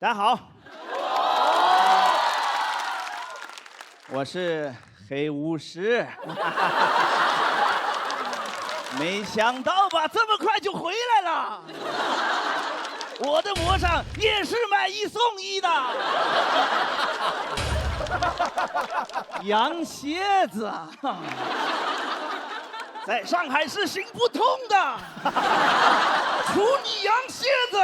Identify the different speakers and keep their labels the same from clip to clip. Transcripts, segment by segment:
Speaker 1: 大家好，我是黑巫师。没想到吧，这么快就回来了。我的魔杖也是买1送1的。羊蝎子，在上海市行不通的。处女羊蝎子。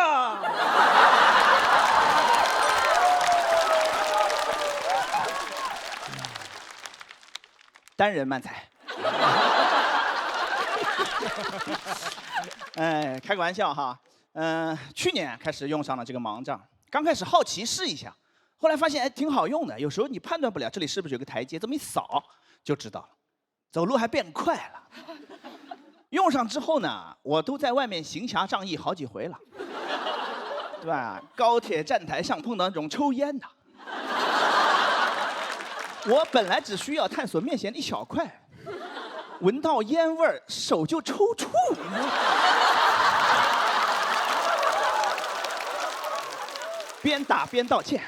Speaker 1: 单人漫才。哎，开个玩笑哈。去年开始用上了这个盲杖，刚开始好奇试一下，后来发现哎挺好用的。有时候你判断不了这里是不是有个台阶，这么一扫就知道了，走路还变快了。用上之后呢，我都在外面行侠仗义好几回了，对吧？高铁站台上碰到那种抽烟的，我本来只需要探索面前的一小块，闻到烟味儿手就抽搐。边打边道歉，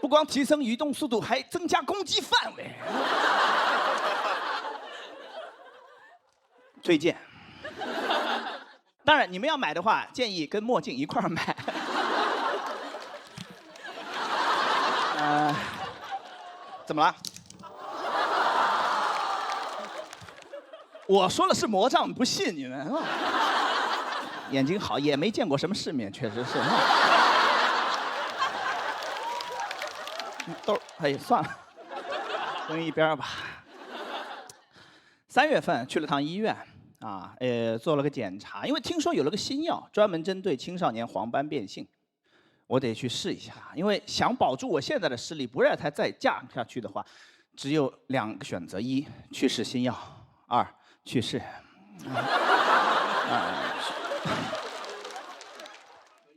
Speaker 1: 不光提升移动速度，还增加攻击范围。推荐。当然，你们要买的话，建议跟墨镜一块儿买。怎么了？我说的是魔杖，不信你们。眼睛好，也没见过什么世面，确实是。都，哎，算了，扔一边吧。3月份去了趟医院，做了个检查，因为听说有了个新药，专门针对青少年黄斑变性，我得去试一下。因为想保住我现在的视力，不让它再降下去的话，只有2个选择：一，去试新药；二，去世。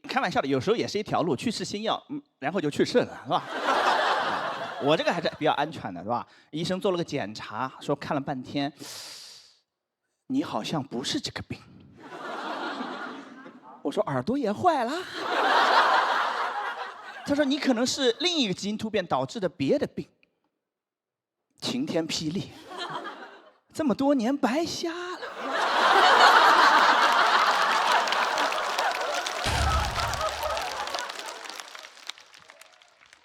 Speaker 1: 开玩笑的，有时候也是一条路，去试新药，然后就去世了，是吧？我这个还是比较安全的，是吧？医生做了个检查，说看了半天，你好像不是这个病。我说耳朵也坏了。他说你可能是另一个基因突变导致的别的病。晴天霹雳，这么多年白瞎了。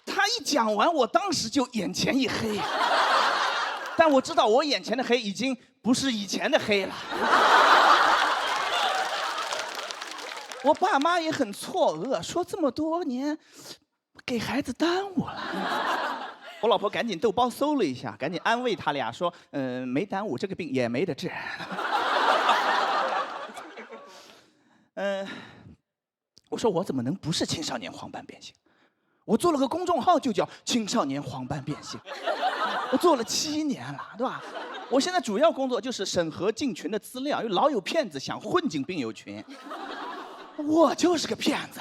Speaker 1: 他一讲完，我当时就眼前一黑，但我知道我眼前的黑已经不是以前的黑了。我爸妈也很错愕，说这么多年给孩子耽误了。我老婆赶紧豆包搜了一下，赶紧安慰他俩说，没耽误，这个病也没得治。我说我怎么能不是青少年黄斑变性？我做了个公众号，就叫青少年黄斑变性，我做了7年了，对吧？我现在主要工作就是审核进群的资料，因为老有骗子想混进病友群，我就是个骗子。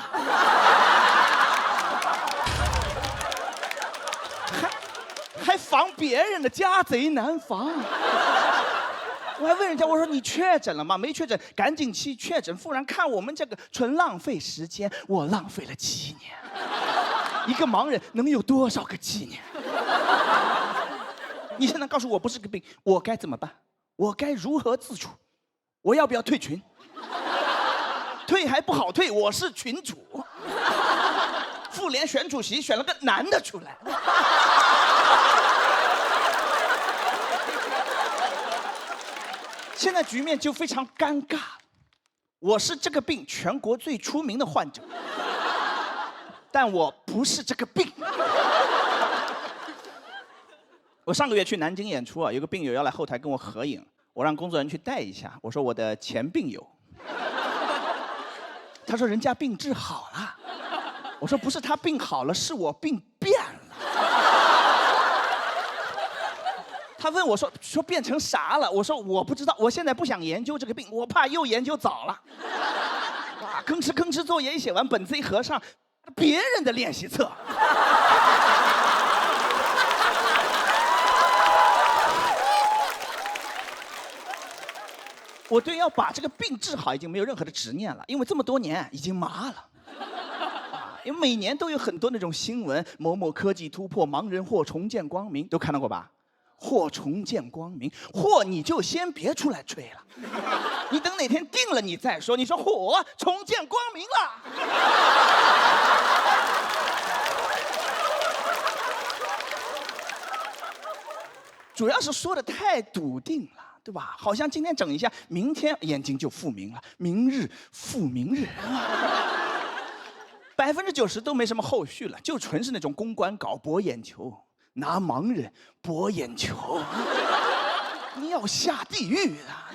Speaker 1: 还防别人的，家贼难防。我还问人家，我说你确诊了吗？没确诊，赶紧去确诊，不然看我们这个纯浪费时间。我浪费了7年。一个盲人能有多少个7年？你现在告诉我不是个病，我该怎么办？我该如何自处？我要不要退群？退还不好退，我是群主。妇联选主席选了个男的出来。现在局面就非常尴尬。我是这个病全国最出名的患者。但我不是这个病。我上个月去南京演出啊，有个病友要来后台跟我合影，我让工作人员去带一下。我说我的前病友。他说人家病治好了。我说不是他病好了，是我病变了。他问我说变成啥了？我说我不知道，我现在不想研究这个病，我怕又研究早了。哇，吭哧吭哧作业一写完，本子一合上。别人的练习册。我对要把这个病治好已经没有任何的执念了，因为这么多年已经麻了。因为每年都有很多那种新闻，某某科技突破，盲人或重见光明，都看到过吧？或重见光明，或你就先别出来吹了，你等哪天定了你再说。你说嚯，重见光明了。主要是说的太笃定了，对吧？好像今天整一下，明天眼睛就复明了，明日复明日，90%都没什么后续了，就纯是那种公关稿博眼球，拿盲人博眼球，你要下地狱啊！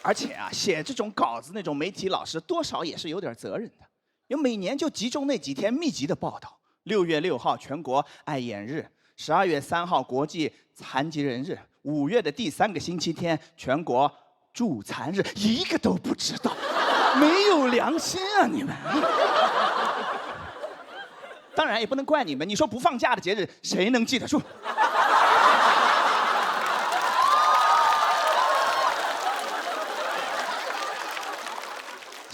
Speaker 1: 而且啊，写这种稿子那种媒体老师多少也是有点责任的，因为每年就集中那几天密集的报道。6月6号全国爱眼日，12月3号国际残疾人日，5月的第3个星期天全国助残日，一个都不知道，没有良心啊你们！当然也不能怪你们，你说不放假的节日谁能记得住？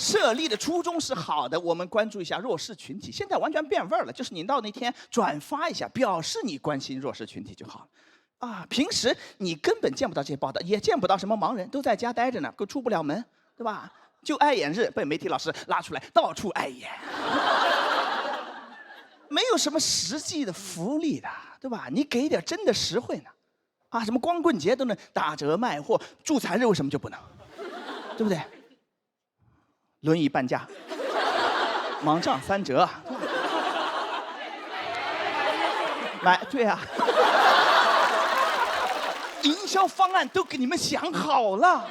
Speaker 1: 设立的初衷是好的，我们关注一下弱势群体。现在完全变味儿了，就是你到那天转发一下，表示你关心弱势群体就好了。啊，平时你根本见不到这些报道，也见不到什么盲人都在家待着呢，都出不了门，对吧？就爱眼日被媒体老师拉出来，到处爱眼，没有什么实际的福利的，对吧？你给点真的实惠呢？啊，什么光棍节都能打折卖货，助残日为什么就不能？对不对？轮椅半价，盲杖3折，买对啊，营销方案都给你们想好了，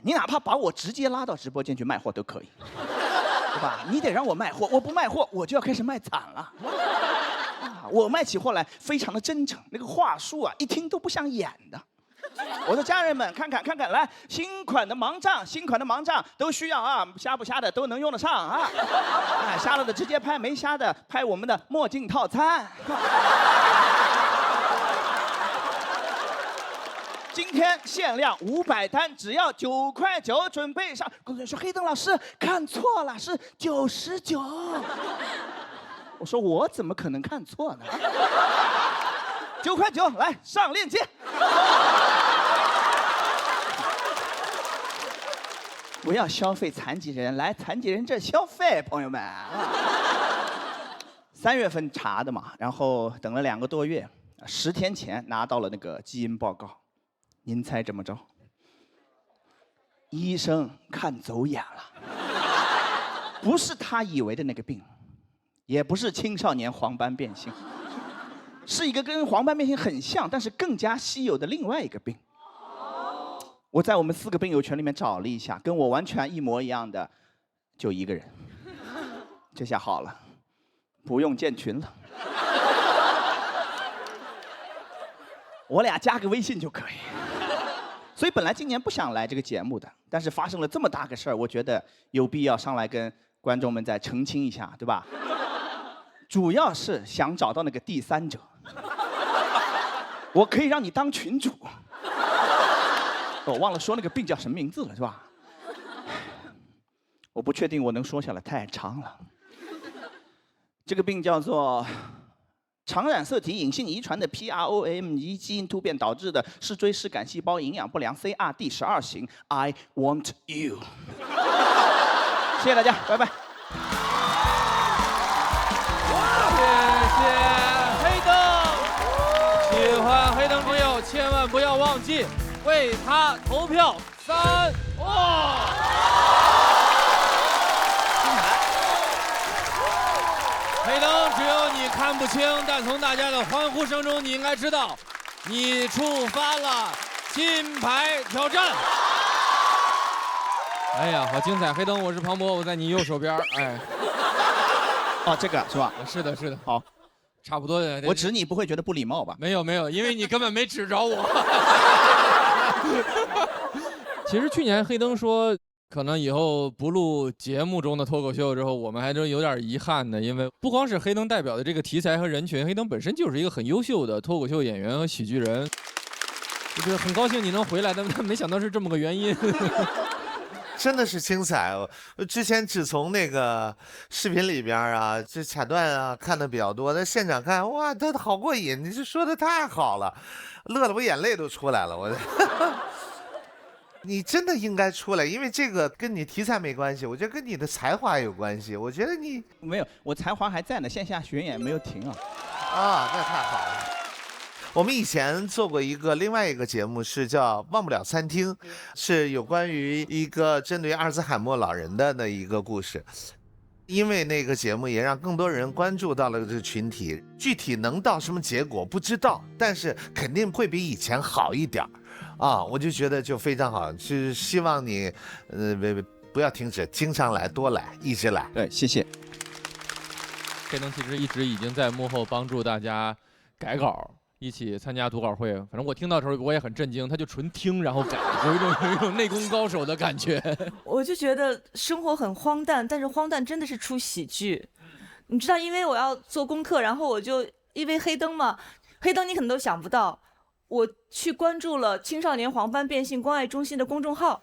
Speaker 1: 你哪怕把我直接拉到直播间去卖货都可以，对吧？你得让我卖货，我不卖货我就要开始卖惨了。我卖起货来非常的真诚，那个话术啊，一听都不像演的。我的家人们，看看，来，新款的盲杖都需要啊，瞎不瞎的都能用得上啊。瞎了的直接拍，没瞎的拍我们的墨镜套餐。今天限量500单，只要9块9，准备上。工作人员说：“黑灯老师看错了，是99。”我说：“我怎么可能看错呢？9块9，来上链接。”不要消费残疾人，来残疾人这消费，朋友们。3月份查的嘛，然后等了2个多月，10天前拿到了那个基因报告。您猜怎么着？医生看走眼了，不是他以为的那个病，也不是青少年黄斑变性，是一个跟黄斑变性很像，但是更加稀有的另外一个病。我在我们4个病友群里面找了一下，跟我完全一模一样的，就1个人。这下好了，不用建群了，我俩加个微信就可以。所以本来今年不想来这个节目的，但是发生了这么大个事儿，我觉得有必要上来跟观众们再澄清一下，对吧？主要是想找到那个第三者，我可以让你当群主。我忘了说那个病叫什么名字了，是吧？我不确定我能说下来，太长了。这个病叫做常染色体隐性遗传的 PROME 基因突变导致的视锥视杆细胞营养不良 CRD12型 I want you。谢谢大家，拜拜。
Speaker 2: 谢谢黑灯，喜欢黑灯朋友千万不要忘记为他投票3哇！黑灯，只有你看不清，但从大家的欢呼声中，你应该知道，你触发了金牌挑战。哎呀，好精彩！黑灯，我是庞博，我在你右手边。哎，
Speaker 1: 哦，这个是吧？
Speaker 2: 是的，是的。
Speaker 1: 好，
Speaker 2: 差不多的。
Speaker 1: 我指你不会觉得不礼貌吧？
Speaker 2: 没有没有，因为你根本没指着我。其实去年黑灯说，可能以后不录节目中的脱口秀之后，我们还真有点遗憾的，因为不光是黑灯代表的这个题材和人群，黑灯本身就是一个很优秀的脱口秀演员和喜剧人。就是很高兴你能回来，但没想到是这么个原因。
Speaker 3: 真的是精彩。我之前只从那个视频里边啊，这卡段啊看的比较多，在现场看，哇，他好过瘾！你这说的太好了，乐得我眼泪都出来了。我，你真的应该出来，因为这个跟你题材没关系，我觉得跟你的才华有关系。我觉得你
Speaker 1: 没有，我才华还在呢，线下巡演没有停啊。
Speaker 3: 啊，那太好了。我们以前做过另外一个节目，是叫《忘不了餐厅》，是有关于一个针对阿尔兹海默老人的那一个故事。因为那个节目也让更多人关注到了这个群体，具体能到什么结果不知道，但是肯定会比以前好一点啊！我就觉得就非常好，是希望你不要停止，经常来，多来，一直来。
Speaker 1: 对，谢谢。
Speaker 2: 黑灯其实一直已经在幕后帮助大家改稿。一起参加读稿会，反正我听到的时候我也很震惊，他就纯听然后改，有一种内功高手的感觉。
Speaker 4: 我就觉得生活很荒诞，但是荒诞真的是出喜剧。你知道，因为我要做功课，然后我就因为黑灯嘛，黑灯你可能都想不到，我去关注了青少年黄斑变性关爱中心的公众号。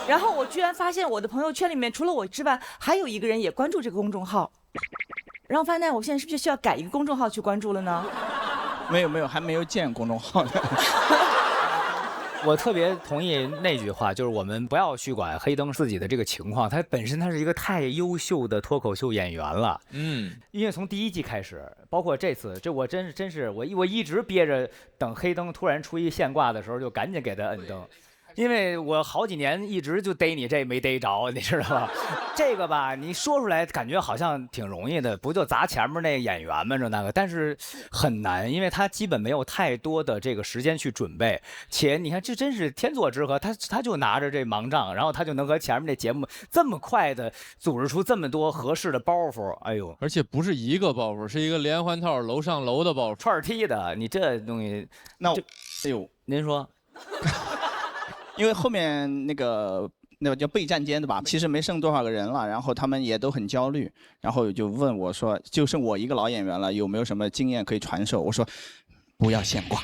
Speaker 4: 然后我居然发现我的朋友圈里面除了我之外，还有一个人也关注这个公众号。然后发现我现在是不是需要改一个公众号去关注了呢？
Speaker 1: 没有，还没有建公众号呢。
Speaker 5: 我特别同意那句话，就是我们不要去管黑灯自己的这个情况，他本身他是一个太优秀的脱口秀演员了。因为从第1季开始，包括这次，这我真是我一直憋着，等黑灯突然出一现挂的时候，就赶紧给他摁灯。因为我好几年一直就逮你这没逮着，你知道吧？这个吧，你说出来感觉好像挺容易的，不就砸前面那演员们那个，但是很难，因为他基本没有太多的这个时间去准备，且你看这真是天作之合，他就拿着这盲杖，然后他就能和前面那节目这么快的组织出这么多合适的包袱，哎呦，
Speaker 2: 而且不是一个包袱，是一个连环套楼上楼的包袱，
Speaker 5: 串踢的，你这东西，
Speaker 1: 那我，哎呦，
Speaker 5: 您说。
Speaker 1: 因为后面那个叫备战间的吧，其实没剩多少个人了，然后他们也都很焦虑，然后就问我说，就剩我一个老演员了，有没有什么经验可以传授？我说，不要现挂。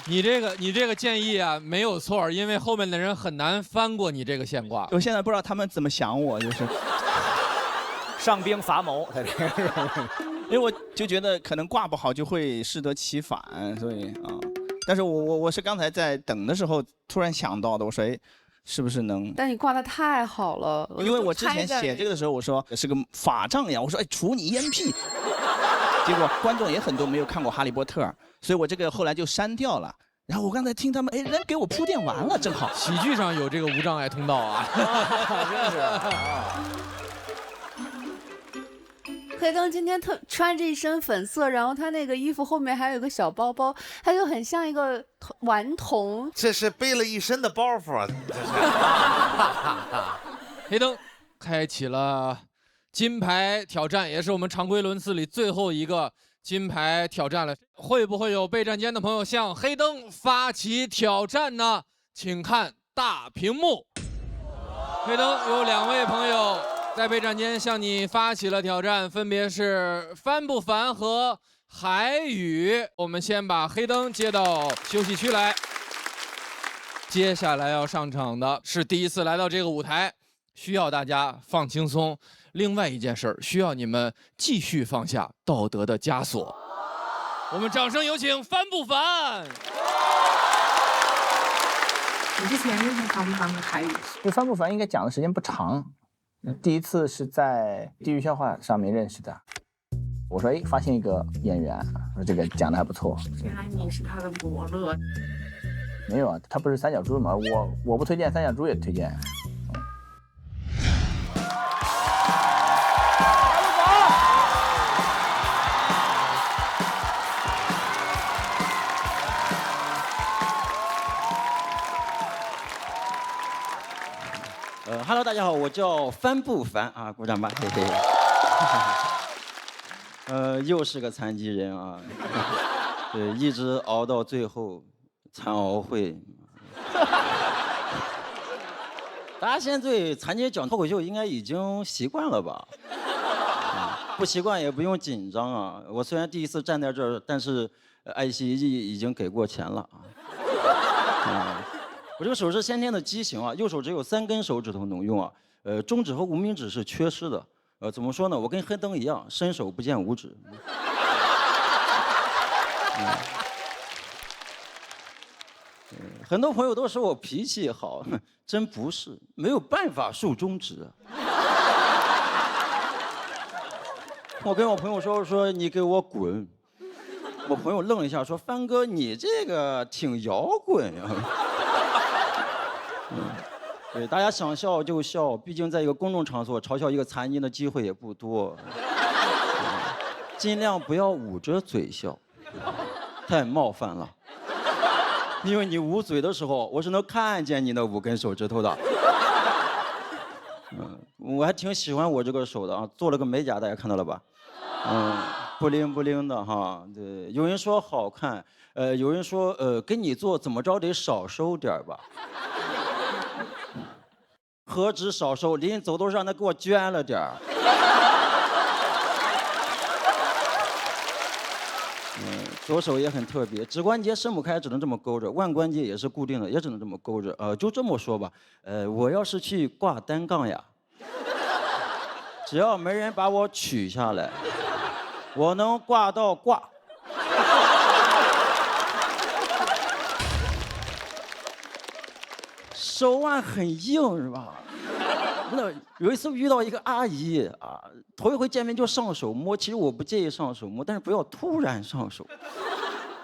Speaker 2: 你这个建议啊没有错，因为后面的人很难翻过你这个现挂。
Speaker 1: 我现在不知道他们怎么想我，就是
Speaker 5: 上兵伐谋，他这个，
Speaker 1: 因为我就觉得可能挂不好就会适得其反，所以啊。但是我是刚才在等的时候突然想到的，我说哎，是不是能？
Speaker 6: 但你挂的太好了，
Speaker 1: 因为我之前写这个的时候，我说是个法杖呀，我说哎除你烟屁，结果观众也很多没有看过《哈利波特》，所以我这个后来就删掉了。然后我刚才听他们，哎，人给我铺垫完了，正好。
Speaker 2: 喜剧上有这个无障碍通道啊，
Speaker 5: 真是。
Speaker 6: 黑灯今天穿着一身粉色，然后他那个衣服后面还有个小包包，他就很像一个顽童。
Speaker 3: 这是背了一身的包袱，这是。
Speaker 2: 黑灯开启了金牌挑战，也是我们常规轮次里最后一个金牌挑战了。会不会有备战间的朋友向黑灯发起挑战呢？请看大屏幕。黑灯有2位朋友在备战间向你发起了挑战，分别是帆不凡和海宇。我们先把黑灯接到休息区来。接下来要上场的是第一次来到这个舞台，需要大家放轻松。另外一件事儿，需要你们继续放下道德的枷锁。我们掌声有请帆不凡。
Speaker 7: 你之前认识帆不凡和海宇？
Speaker 1: 这帆不凡应该讲的时间不长。第一次是在地狱笑话上面认识的，我说哎，发现一个演员，说这个讲的还不错。
Speaker 7: 原来你是他的伯乐。
Speaker 1: 没有啊，他不是三角猪吗？我不推荐，三角猪也推荐。
Speaker 8: Hello， 大家好，我叫帆不凡啊，鼓掌吧，嘿嘿。又是个残疾人啊，对，一直熬到最后，残奥会。大家现在对残疾人讲脱口秀应该已经习惯了吧？不习惯也不用紧张啊。我虽然第一次站在这儿，但是爱惜已经给过钱了啊。我这个手是先天的畸形啊，右手只有3根手指头能用啊，中指和无名指是缺失的。怎么说呢？我跟黑灯一样，伸手不见五指。很多朋友都说我脾气好，真不是，没有办法竖中指。我跟我朋友说你给我滚，我朋友愣了一下说帆哥你这个挺摇滚呀。对，大家想笑就笑，毕竟在一个公众场所嘲笑一个残疾的机会也不多，尽量不要捂着嘴笑，太冒犯了。因为你捂嘴的时候，我是能看见你的5根手指头的。我还挺喜欢我这个手的啊，做了个美甲，大家看到了吧？不灵不灵的哈。对，有人说好看，有人说给你做怎么着得少收点吧。何止少收，临走都让他给我捐了点儿。左手也很特别，指关节伸不开，只能这么勾着；腕关节也是固定的，也只能这么勾着。就这么说吧，我要是去挂单杠呀，只要没人把我取下来，我能挂到挂。手腕很硬是吧？那有一次遇到一个阿姨啊，头一回见面就上手摸，其实我不介意上手摸，但是不要突然上手。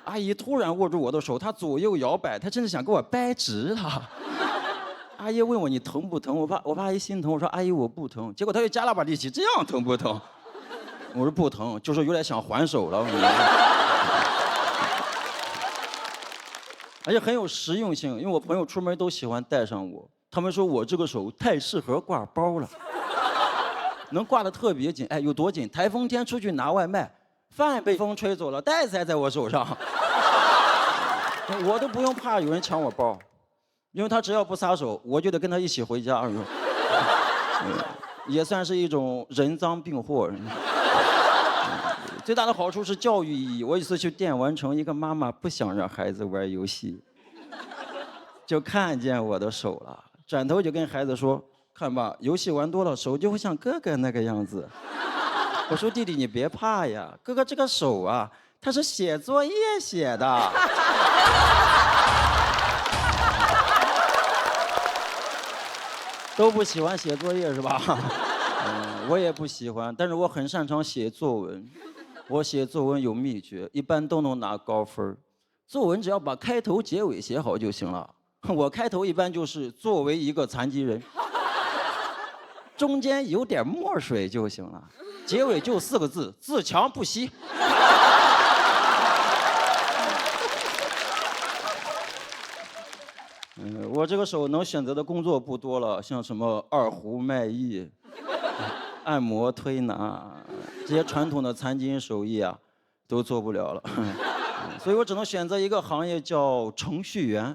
Speaker 8: 阿姨突然握住我的手，她左右摇摆，她真的想给我掰直了。阿姨问我你疼不疼？我怕阿姨心疼，我说阿姨我不疼。结果她又加了把力气，这样疼不疼？我说不疼，就是有点想还手了。而且很有实用性，因为我朋友出门都喜欢带上我，他们说我这个手太适合挂包了，能挂得特别紧。哎，有多紧？台风天出去拿外卖，饭被风吹走了，袋子还在我手上，我都不用怕有人抢我包，因为他只要不撒手，我就得跟他一起回家。也算是一种人赃并获。最大的好处是教育意义。我有一次去电玩城，一个妈妈不想让孩子玩游戏，就看见我的手了，转头就跟孩子说：“看吧，游戏玩多了，手就会像哥哥那个样子。”我说：“弟弟，你别怕呀，哥哥这个手啊，他是写作业写的。”都不喜欢写作业是吧？我也不喜欢，但是我很擅长写作文。我写作文有秘诀，一般都能拿高分。作文只要把开头结尾写好就行了。我开头一般就是作为一个残疾人，中间有点墨水就行了，结尾就4个字：自强不息。我这个手能选择的工作不多了，像什么二胡、卖艺、按摩、推拿，这些传统的残疾人手艺啊，都做不了了。所以我只能选择一个行业，叫程序员。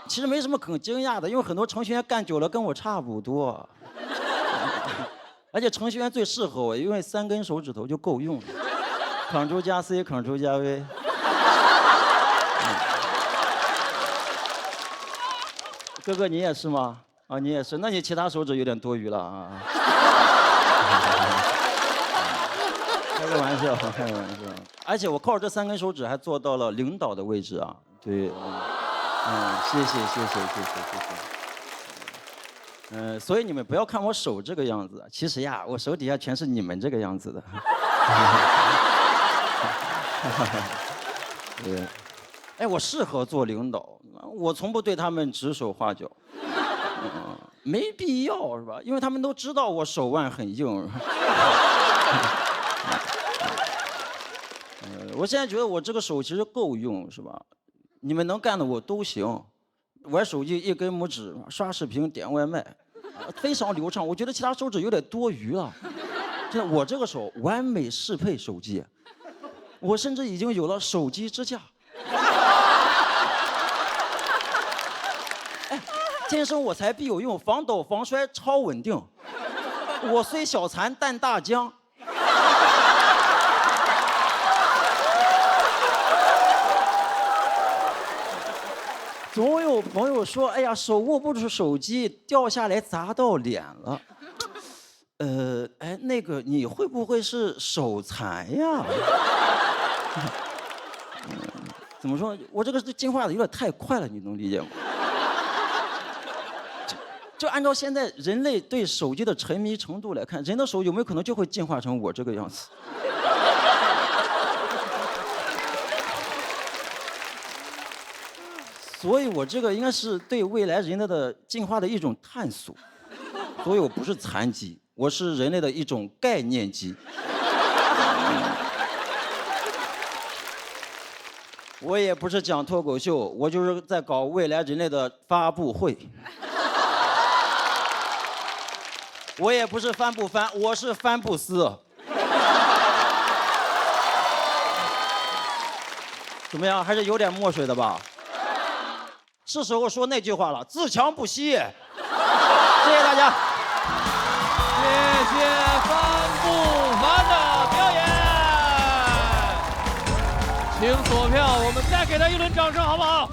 Speaker 8: 其实没什么可惊讶的，因为很多程序员干久了跟我差不多。而且程序员最适合我，因为3根手指头就够用了。Ctrl 加 C，Ctrl 加 V。哥哥，你也是吗？啊，你也是，那你其他手指有点多余了啊。开个玩笑，开个玩笑。而且我靠这3根手指还做到了领导的位置啊，对，谢谢。所以你们不要看我手这个样子，其实呀，我手底下全是你们这个样子的。对。哎，我适合做领导，我从不对他们指手画脚，没必要是吧？因为他们都知道我手腕很硬。我现在觉得我这个手其实够用，是吧？你们能干的我都行，玩手机1根拇指，刷视频、点外卖，非常流畅。我觉得其他手指有点多余了，真的，我这个手完美适配手机，我甚至已经有了手机支架。天生我材必有用，防抖防摔超稳定。我虽小残但大将。总有朋友说，哎呀，手握不住手机，掉下来砸到脸了。哎，那个你会不会是手残呀？怎么说？我这个进化的有点太快了，你能理解吗？就按照现在人类对手机的沉迷程度来看，人的手有没有可能就会进化成我这个样子？所以我这个应该是对未来人类的进化的一种探索。所以我不是残疾，我是人类的一种概念机。我也不是讲脱口秀，我就是在搞未来人类的发布会。我也不是帆布帆，我是帆布斯。怎么样？还是有点墨水的吧？是时候说那句话了，自强不息。谢谢大家。
Speaker 2: 谢谢帆布帆的表演，请锁票，我们再给他一轮掌声，好不好？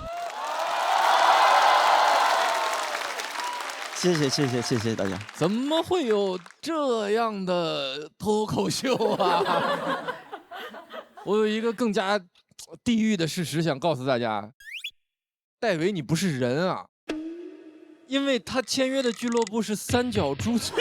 Speaker 8: 谢谢大家。
Speaker 2: 怎么会有这样的脱口秀啊？我有一个更加地狱的事实想告诉大家，戴维你不是人啊，因为他签约的俱乐部是三角猪圈。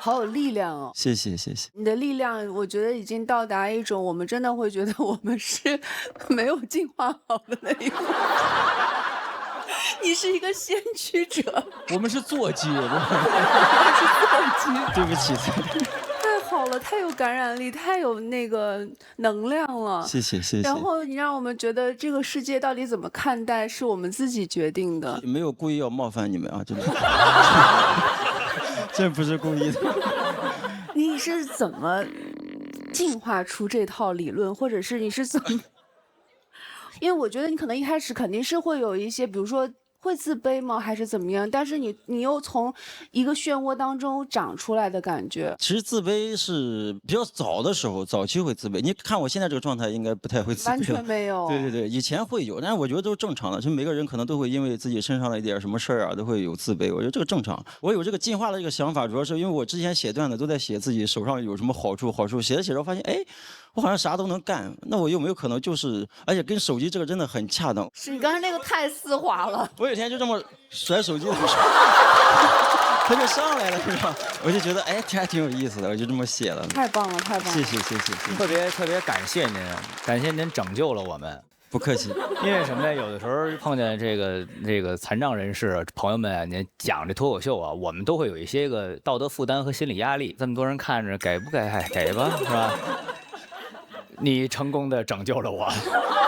Speaker 6: 好有力量哦！
Speaker 8: 谢谢。
Speaker 6: 你的力量，我觉得已经到达一种我们真的会觉得我们是没有进化好的那一步。你是一个先驱者，
Speaker 2: 我们是坐骑，
Speaker 6: 是坐骑。
Speaker 8: 对不起。
Speaker 6: 太好了，太有感染力，太有那个能量了。
Speaker 8: 谢谢。
Speaker 6: 然后你让我们觉得这个世界到底怎么看待，是我们自己决定的。
Speaker 8: 没有故意要冒犯你们啊，真的。这不是故意的。
Speaker 6: 你是怎么进化出这套理论，或者是你是怎么？因为我觉得你可能一开始肯定是会有一些，比如说会自卑吗，还是怎么样？但是你又从一个漩涡当中长出来的感觉。
Speaker 8: 其实自卑是比较早的时候，早期会自卑。你看我现在这个状态，应该不太会自卑。
Speaker 6: 完全没有。
Speaker 8: 对，以前会有，但是我觉得都是正常的。就每个人可能都会因为自己身上的一点什么事儿啊，都会有自卑。我觉得这个正常。我有这个进化的这个想法，主要是因为我之前写段子都在写自己手上有什么好处，写着写着发现，哎，我好像啥都能干。那我有没有可能就是，而且跟手机这个真的很恰当。
Speaker 6: 是你刚才那个太丝滑了。
Speaker 8: 我有一天就这么甩手机的时候，他就上来了，是吧？我就觉得哎，这还挺有意思的，我就这么写了。
Speaker 6: 太棒了，太棒了！
Speaker 8: 谢谢。
Speaker 5: 特别感谢您，感谢您拯救了我们。
Speaker 8: 不客气。
Speaker 5: 因为什么呢？有的时候碰见这个残障人士朋友们啊，您讲这脱口秀啊，我们都会有一些个道德负担和心理压力。这么多人看着，给不给？给吧，是吧？你成功的拯救了我，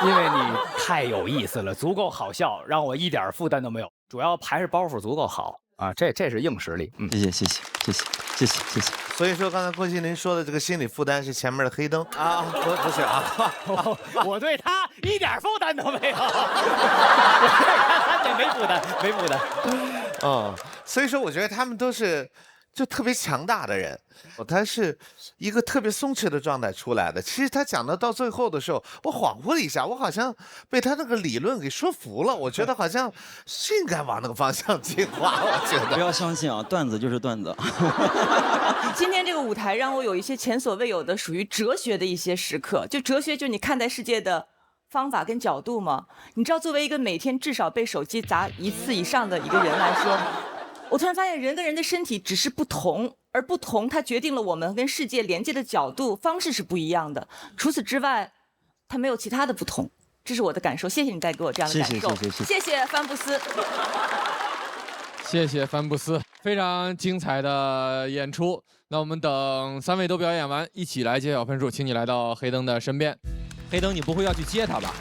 Speaker 5: 因为你太有意思了，足够好笑，让我一点负担都没有。主要还是包袱足够好啊，这是硬实力。
Speaker 8: 谢谢。
Speaker 3: 所以说刚才郭麒麟说的这个心理负担是前面的黑灯啊，不是啊，
Speaker 5: 我对他一点负担都没有，我对他没负担。
Speaker 3: 所以说我觉得他们都是就特别强大的人，他是一个特别松弛的状态出来的。其实他讲到最后的时候，我恍惚了一下，我好像被他那个理论给说服了。我觉得好像是应该往那个方向进化。我觉得
Speaker 8: 不要相信啊，段子就是段子。
Speaker 4: 今天这个舞台让我有一些前所未有的属于哲学的一些时刻。就哲学，就你看待世界的方法跟角度吗？你知道，作为一个每天至少被手机砸1次以上的一个人来说，我突然发现人跟人的身体只是不同，而不同它决定了我们跟世界连接的角度方式是不一样的。除此之外，它没有其他的不同。这是我的感受。谢谢你带给我这样的感受。谢谢帆布斯。
Speaker 2: 谢谢帆布斯，非常精彩的演出。那我们等3位都表演完，一起来揭晓分数。请你来到黑灯的身边。黑灯，你不会要去接他吧？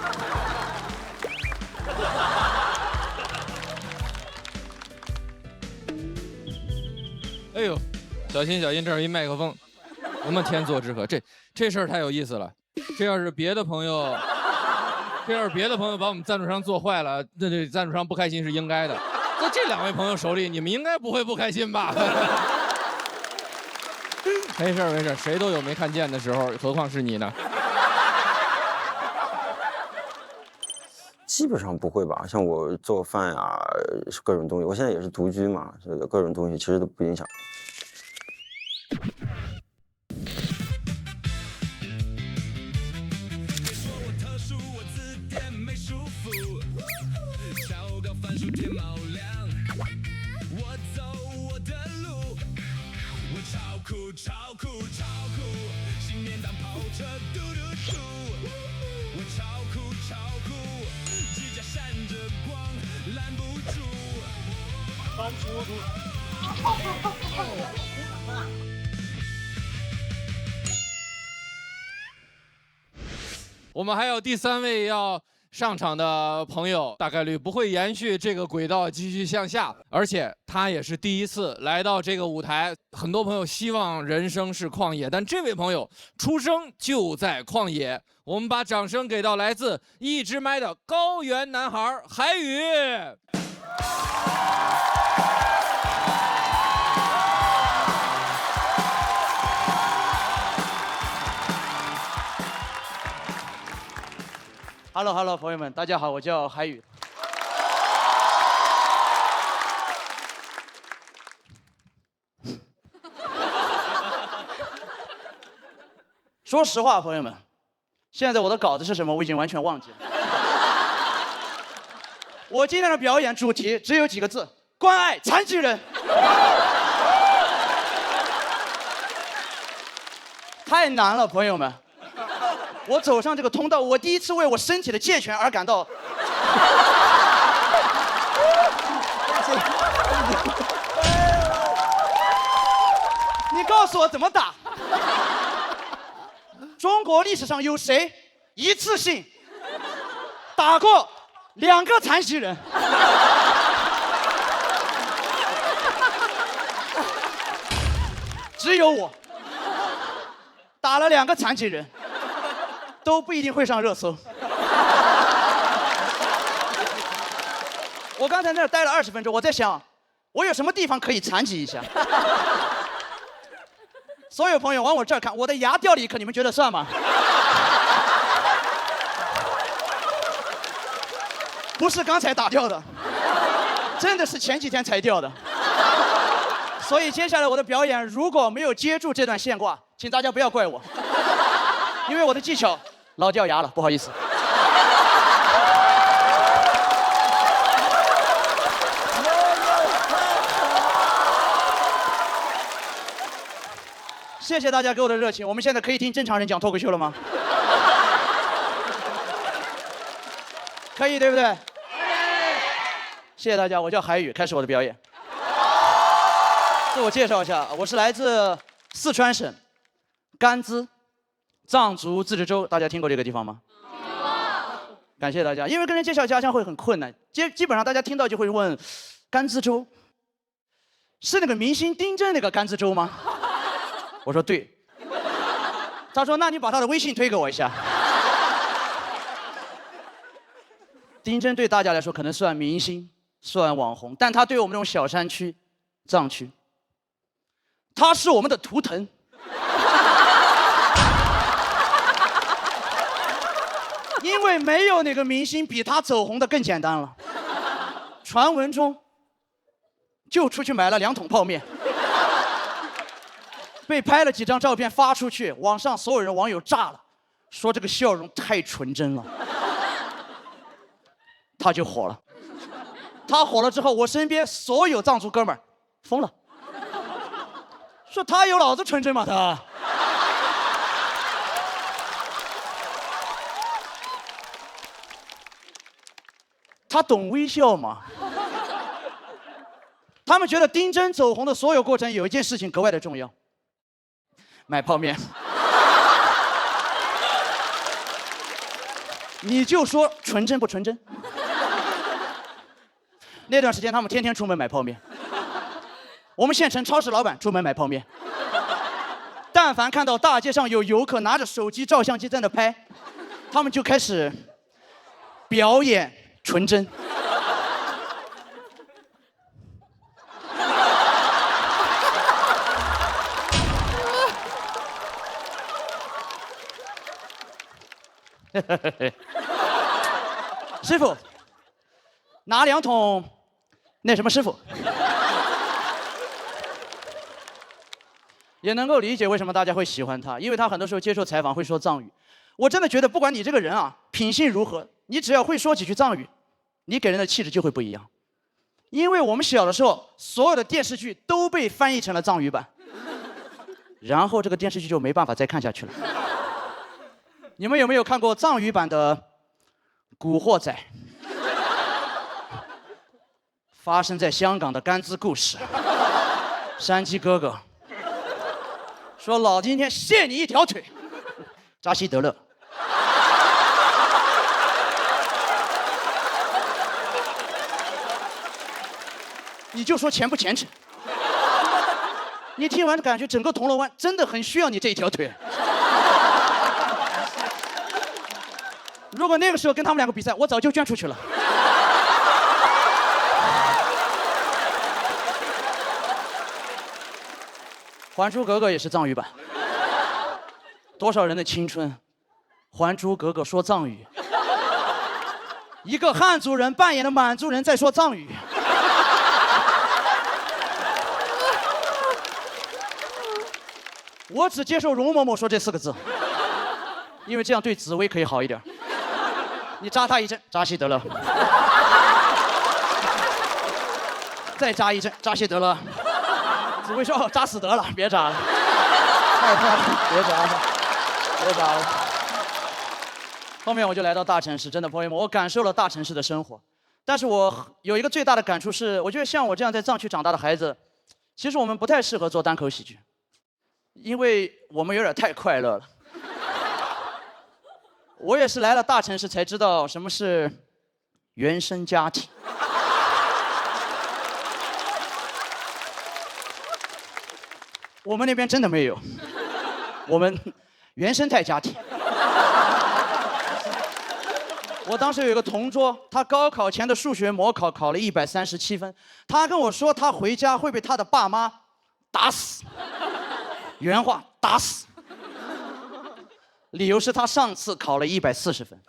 Speaker 2: 哎呦，小心，这儿有一麦克风，什么天作之合？这事儿太有意思了。这要是别的朋友把我们赞助商做坏了，那这赞助商不开心是应该的。在这2位朋友手里，你们应该不会不开心吧？没事，谁都有没看见的时候，何况是你呢？
Speaker 8: 基本上不会吧。像我做饭呀，各种东西，我现在也是独居嘛，这个各种东西其实都不影响。
Speaker 2: 我们还有第3位要上场的朋友，大概率不会延续这个轨道继续向下，而且他也是第一次来到这个舞台。很多朋友希望人生是旷野，但这位朋友出生就在旷野。我们把掌声给到来自一支麦的高原男孩海宇。
Speaker 1: Hello， 朋友们，大家好，我叫海宇。说实话，朋友们，现在我的稿子是什么，我已经完全忘记了。我今天的表演主题只有几个字：关爱残疾人。太难了，朋友们。我走上这个通道，我第一次为我身体的健全而感到。你告诉我怎么打？中国历史上有谁一次性打过2个残疾人？只有我打了2个残疾人。都不一定会上热搜。我刚才在那儿待了20分钟，我在想，我有什么地方可以残疾一下？所有朋友往我这儿看，我的牙掉了一颗，你们觉得算吗？不是刚才打掉的，真的是前几天才掉的。所以接下来我的表演如果没有接住这段线挂，请大家不要怪我，因为我的技巧老掉牙了，不好意思。谢谢大家给我的热情，我们现在可以听正常人讲脱口秀了吗？可以，对不对？谢谢大家，我叫海宇，开始我的表演。自我介绍一下，我是来自四川省甘孜藏族自治州，大家听过这个地方吗？感谢大家，因为跟人介绍家乡会很困难，基本上大家听到就会问，甘孜州是那个明星丁真那个甘孜州吗？我说对。他说那你把他的微信推给我一下。丁真对大家来说可能算明星，算网红，但他对我们这种小山区、藏区，他是我们的图腾。因为没有哪个明星比他走红的更简单了。传闻中，就出去买了2桶泡面，被拍了几张照片发出去，网上所有人网友炸了，说这个笑容太纯真了，他就火了。他火了之后，我身边所有藏族哥们儿疯了，说他有老子纯真吗？他懂微笑吗？他们觉得丁真走红的所有过程有一件事情格外的重要，买泡面。你就说纯真不纯真？那段时间他们天天出门买泡面，我们县城超市老板出门买泡面，但凡看到大街上有游客拿着手机照相机在那拍，他们就开始表演纯真。
Speaker 9: 师傅，拿2桶那什么师傅。也能够理解为什么大家会喜欢他，因为他很多时候接受采访会说藏语。我真的觉得，不管你这个人啊品性如何，你只要会说几句藏语，你给人的气质就会不一样。因为我们小的时候，所有的电视剧都被翻译成了藏语版，然后这个电视剧就没办法再看下去了。你们有没有看过藏语版的《古惑仔》？发生在香港的甘孜故事，山鸡哥哥说：“老今天卸你一条腿。”扎西德勒。你就说虔不虔诚？你听完感觉整个铜锣湾真的很需要你这一条腿。如果那个时候跟他们2个比赛，我早就捐出去了。《还珠格格》也是藏语版，多少人的青春，《还珠格格》说藏语，一个汉族人扮演的满族人在说藏语。我只接受容嬷嬷说这4个字，因为这样对紫薇可以好一点。你扎他一针，扎西德勒；再扎一针，扎西德勒。紫薇说：“哦，扎死得了，别扎了，太快了，别扎了，别扎了。”后面我就来到大城市，真的朋友们，我感受了大城市的生活。但是我有一个最大的感触是，我觉得像我这样在藏区长大的孩子，其实我们不太适合做单口喜剧，因为我们有点太快乐了。我也是来了大城市才知道什么是原生家庭。我们那边真的没有，我们原生态家庭。我当时有一个同桌，他高考前的数学模考考了137分，他跟我说他回家会被他的爸妈打死，原话打死。理由是他上次考了140分，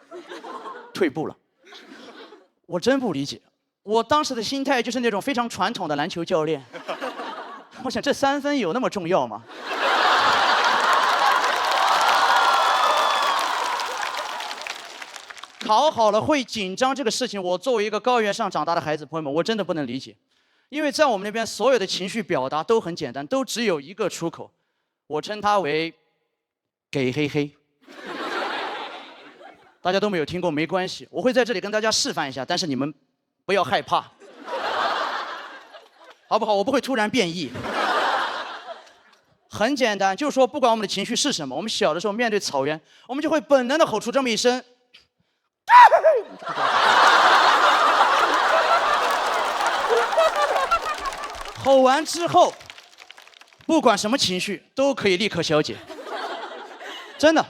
Speaker 9: 退步了。我真不理解，我当时的心态就是那种非常传统的篮球教练。我想这3分有那么重要吗？考好了会紧张这个事情，我作为一个高原上长大的孩子，朋友们，我真的不能理解。因为在我们那边，所有的情绪表达都很简单，都只有一个出口，我称它为“给黑黑”。大家都没有听过，没关系，我会在这里跟大家示范一下，但是你们不要害怕。好不好？我不会突然变异。很简单，就是说，不管我们的情绪是什么，我们小的时候面对草原，我们就会本能的吼出这么一声。吼完之后，不管什么情绪都可以立刻消解。真的，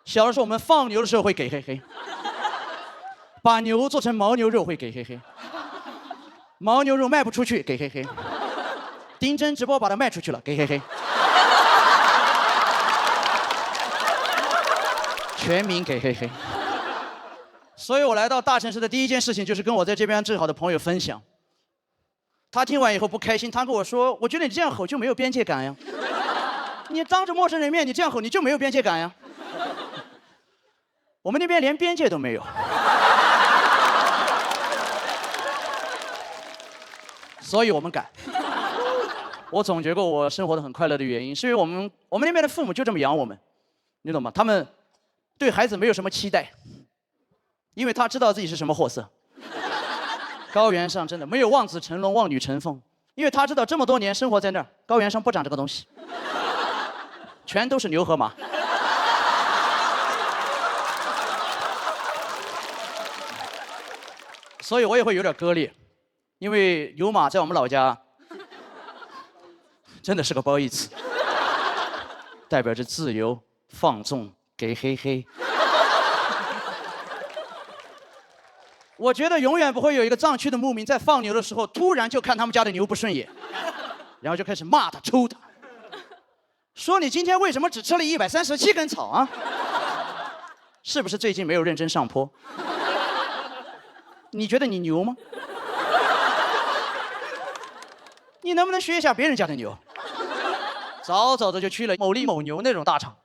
Speaker 9: 小的时候我们放牛的时候会给黑黑，把牛做成牦牛肉会给黑黑。牦牛肉卖不出去，给黑黑；丁真直播把它卖出去了，给黑黑；全民给黑黑。所以我来到大城市的第一件事情就是跟我在这边最好的朋友分享。他听完以后不开心，他跟我说：“我觉得你这样吼就没有边界感呀，你当着陌生人面你这样吼你就没有边界感呀。”我们那边连边界都没有。所以我们敢。我总结过我生活的很快乐的原因，是因为我们那边的父母就这么养我们，你懂吗？他们对孩子没有什么期待，因为他知道自己是什么货色。高原上真的没有望子成龙、望女成凤，因为他知道这么多年生活在那儿，高原上不长这个东西，全都是牛和马。所以我也会有点割裂。因为牛马在我们老家真的是个褒义词，代表着自由、放纵、给黑黑。我觉得永远不会有一个藏区的牧民在放牛的时候，突然就看他们家的牛不顺眼，然后就开始骂他、抽他，说你今天为什么只吃了137根草啊？是不是最近没有认真上坡？你觉得你牛吗？你能不能学一下别人家的牛？早早的就去了某利某牛那种大厂。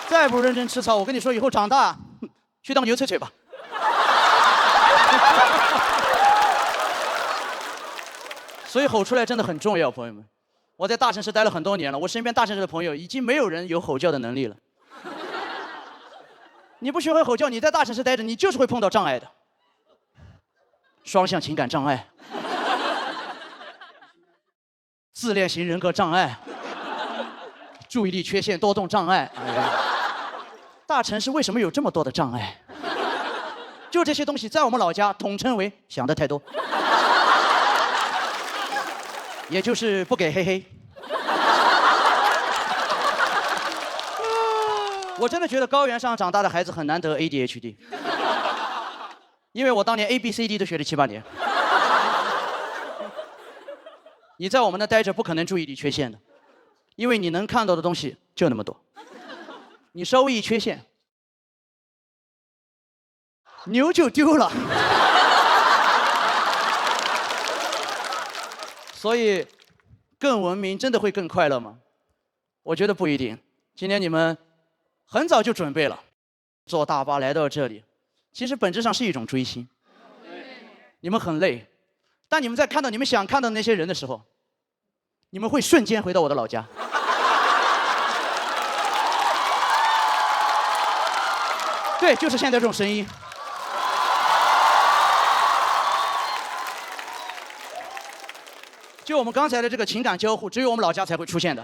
Speaker 9: 再不认真吃草，我跟你说，以后长大去当牛吹吹吧。所以吼出来真的很重要，朋友们。我在大城市待了很多年了，我身边大城市的朋友已经没有人有吼叫的能力了。你不学会吼叫，你在大城市待着，你就是会碰到障碍的。双向情感障碍、自恋型人格障碍、注意力缺陷多动障碍。大城市为什么有这么多的障碍？就这些东西在我们老家统称为想得太多，也就是不给嘿嘿。我真的觉得高原上长大的孩子很难得 ADHD， 因为我当年 ABCD 都学了7、8年。你在我们那待着不可能注意力缺陷的，因为你能看到的东西就那么多。你稍微一缺陷，牛就丢了。所以，更文明真的会更快乐吗？我觉得不一定。今天你们很早就准备了，坐大巴来到这里，其实本质上是一种追星。你们很累，但你们在看到你们想看到的那些人的时候，你们会瞬间回到我的老家。对，就是现在这种声音。就我们刚才的这个情感交互，只有我们老家才会出现的。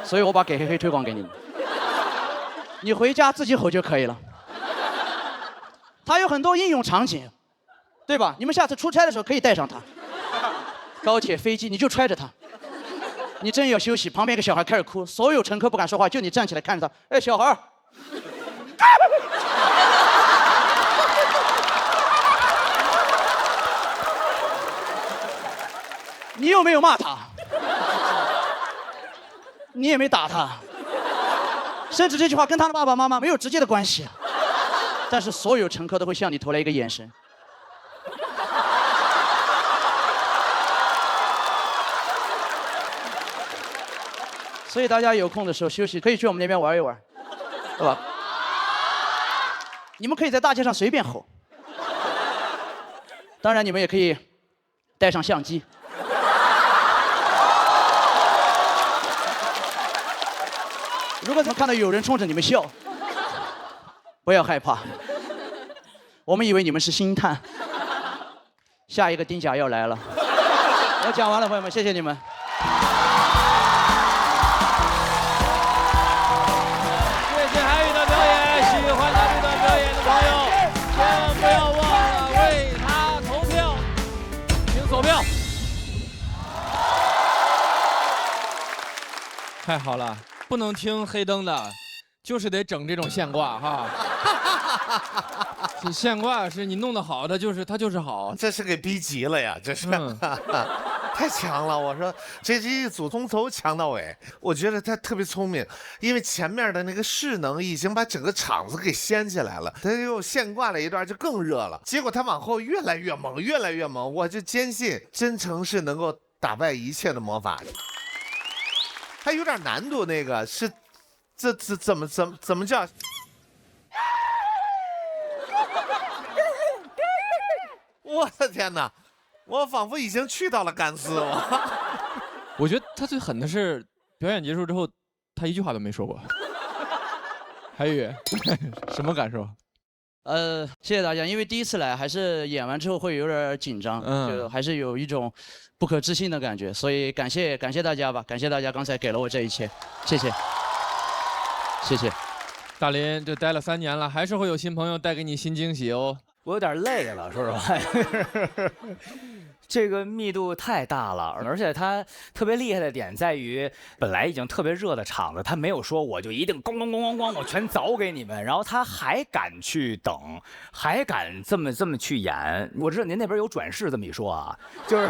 Speaker 9: 所以我把给嘿嘿推广给你们，你回家自己吼就可以了。它有很多应用场景，对吧？你们下次出差的时候可以带上它。高铁、飞机你就揣着它。你真要休息，旁边一个小孩开始哭，所有乘客不敢说话，就你站起来看着他，哎，小孩。你有没有骂他？你也没打他，甚至这句话跟他的爸爸妈妈没有直接的关系，但是所有乘客都会向你投来一个眼神。所以大家有空的时候休息，可以去我们那边玩一玩，对吧？你们可以在大街上随便吼，当然你们也可以带上相机。如果你们看到有人冲着你们笑，不要害怕，我们以为你们是星探。下一个丁甲要来了。我讲完了，朋友们，谢谢你们。
Speaker 2: 谢谢韩宇的表演，喜欢他这段表演的朋友，千万不要忘了为他投票，请锁票。太好了。不能听黑灯的，就是得整这种现挂哈。这现挂是你弄得好的，它就是好。
Speaker 3: 这是给逼急了呀，这是、太强了。我说这一组从头强到尾，我觉得他特别聪明，因为前面的那个势能已经把整个场子给掀起来了，他又现挂了一段就更热了。结果他往后越来越猛，越来越猛，我就坚信真诚是能够打败一切的魔法。还有点难度，那个是，这怎么叫？我的天哪，我仿佛已经去到了甘孜。
Speaker 2: 我觉得他最狠的是表演结束之后，他一句话都没说过。韩宇，什么感受？
Speaker 9: 谢谢大家，因为第一次来，还是演完之后会有点紧张，就还是有一种不可置信的感觉，所以感谢大家吧，感谢大家刚才给了我这一切，谢谢，谢谢。
Speaker 2: 大林这待了3年了，还是会有新朋友带给你新惊喜哦。
Speaker 5: 我有点累了，说实话。这个密度太大了，而且它特别厉害的点在于，本来已经特别热的场子，他没有说我就一定咣咣咣咣咣我全凿给你们，然后他还敢去等，还敢这么去演。我知道您那边有转世这么一说啊，就是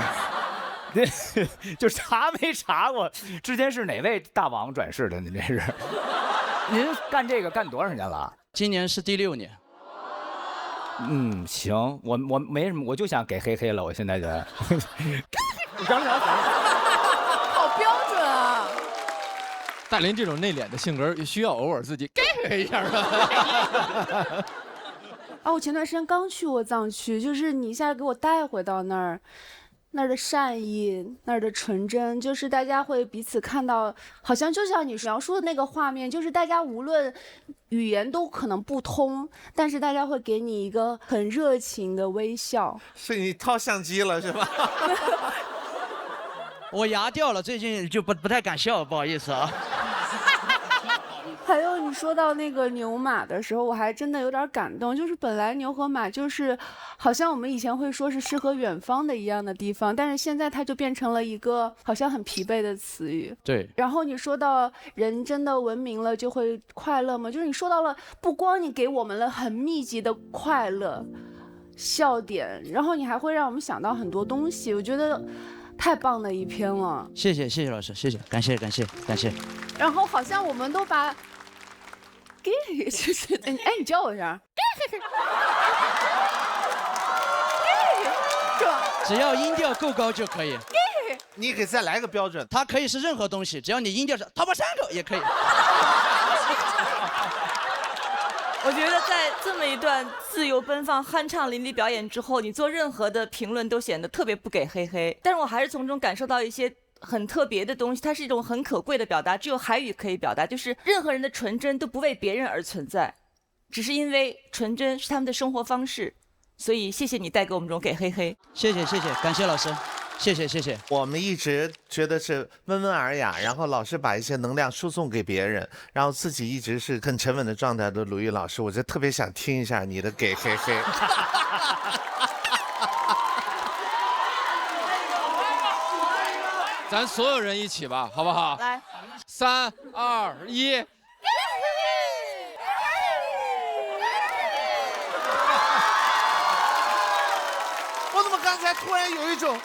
Speaker 5: 就查没查过之前是哪位大王转世的？您这是？您干这个干多少年了？
Speaker 9: 今年是第6年。
Speaker 5: 行，我没什么，我就想给黑黑了，我现在觉得。
Speaker 6: 好标准啊！
Speaker 2: 大林这种内敛的性格，需要偶尔自己给一下吧。
Speaker 6: 啊，我前段时间刚去过藏区，就是你一下给我带回到那儿。那儿的善意，那儿的纯真，就是大家会彼此看到，好像就像你描述的那个画面，就是大家无论语言都可能不通，但是大家会给你一个很热情的微笑。
Speaker 3: 是你掏相机了是吧？
Speaker 9: 我牙掉了，最近就不太敢笑，不好意思啊。
Speaker 6: 还有你说到那个牛马的时候，我还真的有点感动。就是本来牛和马就是好像我们以前会说是诗和远方的一样的地方，但是现在它就变成了一个好像很疲惫的词语。
Speaker 9: 对。
Speaker 6: 然后你说到人真的文明了就会快乐吗？就是你说到了，不光你给我们了很密集的快乐笑点，然后你还会让我们想到很多东西。我觉得太棒的一篇了。
Speaker 9: 谢谢老师，谢谢，感谢。
Speaker 6: 然后好像我们都把。就是哎，你教我一下，是吧？
Speaker 9: 只要音调够高就可以。
Speaker 3: 你给再来个标准，
Speaker 9: 它可以是任何东西，只要你音调是桃花山口也可以。
Speaker 4: 我觉得在这么一段自由奔放、酣畅淋漓表演之后，你做任何的评论都显得特别不给黑黑。但是我还是从中感受到一些很特别的东西，它是一种很可贵的表达，只有海语可以表达，就是任何人的纯真都不为别人而存在，只是因为纯真是他们的生活方式。所以谢谢你带给我们这种给黑黑。
Speaker 9: 谢谢，感谢老师。谢谢。
Speaker 3: 我们一直觉得是温文尔雅，然后老是把一些能量输送给别人，然后自己一直是很沉稳的状态的鲁豫老师，我就特别想听一下你的给黑黑。
Speaker 2: 咱所有人一起吧，好不好？
Speaker 4: 来
Speaker 2: ，3、2、1。
Speaker 3: 我怎么刚才突然有一种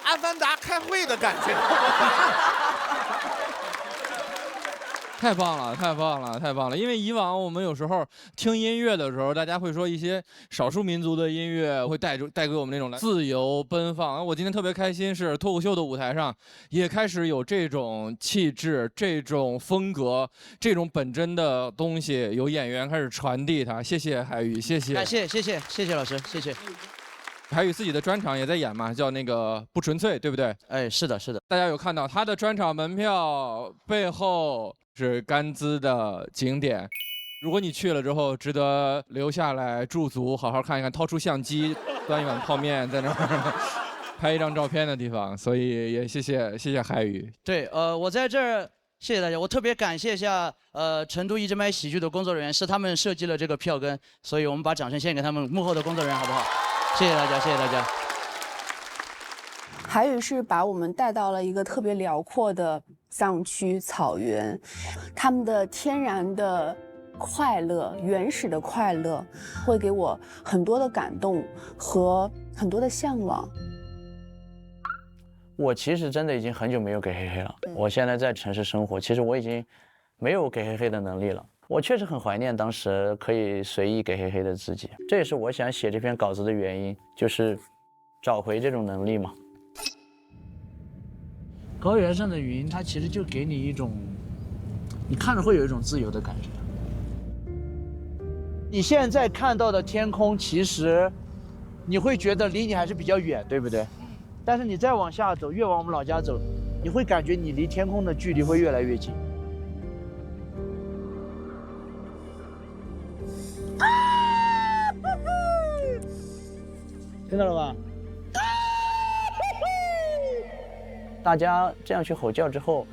Speaker 3: 阿凡达开会的感觉？
Speaker 2: 太棒了！因为以往我们有时候听音乐的时候，大家会说一些少数民族的音乐会带给我们那种自由奔放。我今天特别开心，是脱口秀的舞台上也开始有这种气质、这种风格、这种本真的东西，有演员开始传递它。谢谢海宇，谢谢。
Speaker 9: 感谢老师，谢谢。
Speaker 2: 海宇自己的专场也在演嘛，叫那个不纯粹，对不对？
Speaker 9: 哎，是的。
Speaker 2: 大家有看到他的专场门票背后是甘孜的景点，如果你去了之后，值得留下来驻足，好好看一看，掏出相机，端一碗泡面，在那儿拍一张照片的地方。所以也谢谢海宇。
Speaker 9: 对，我在这儿谢谢大家，我特别感谢一下成都一直麦喜剧的工作人员，是他们设计了这个票根，所以我们把掌声献给他们幕后的工作人员，好不好？谢谢大家。
Speaker 6: 海宇是把我们带到了一个特别辽阔的藏区草原，他们的天然的快乐、原始的快乐，会给我很多的感动和很多的向往。
Speaker 10: 我其实真的已经很久没有给黑黑了。我现在在城市生活，其实我已经没有给黑黑的能力了。我确实很怀念当时可以随意给黑黑的自己，这也是我想写这篇稿子的原因，就是找回这种能力嘛。
Speaker 11: 高原上的云，它其实就给你一种，你看着会有一种自由的感觉。你现在看到的天空，其实你会觉得离你还是比较远，对不对？但是你再往下走，越往我们老家走，你会感觉你离天空的距离会越来越近。听到了吧？
Speaker 10: 大家这样去吼叫之后，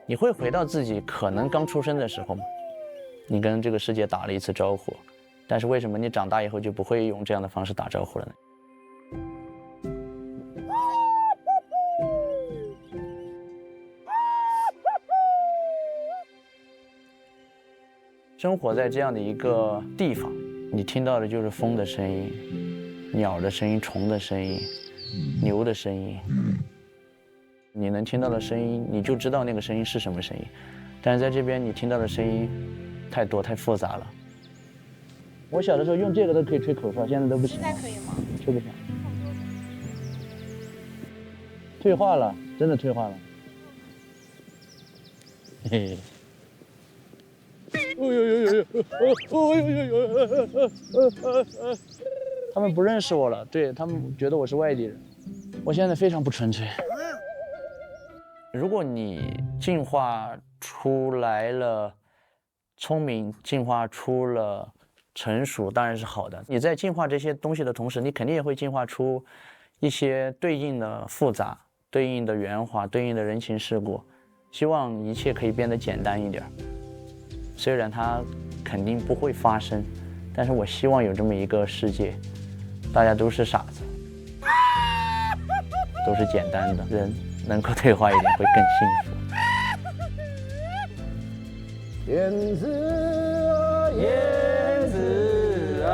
Speaker 10: 你会回到自己可能刚出生的时候吗？你跟这个世界打了一次招呼，但是为什么你长大以后就不会用这样的方式打招呼了呢？生活在这样的一个地方，你听到的就是风的声音、鸟的声音、虫的声音、牛的声音。你能听到的声音，你就知道那个声音是什么声音。但是在这边你听到的声音太多太复杂了。我小的时候用这个都可以吹口哨，现在都不行。
Speaker 12: 现在可以吗？
Speaker 10: 吹不响。退化了，真的退化了。嘿嘿。他们不认识我了，对他们觉得我是外地人。我现在非常不纯粹。如果你进化出来了聪明，进化出了成熟，当然是好的。你在进化这些东西的同时，你肯定也会进化出一些对应的复杂、对应的圆滑、对应的人情世故。希望一切可以变得简单一点。虽然它肯定不会发生，但是我希望有这么一个世界，大家都是傻子，都是简单的人，能够退化一点会更幸福。
Speaker 13: 燕子啊，燕子啊，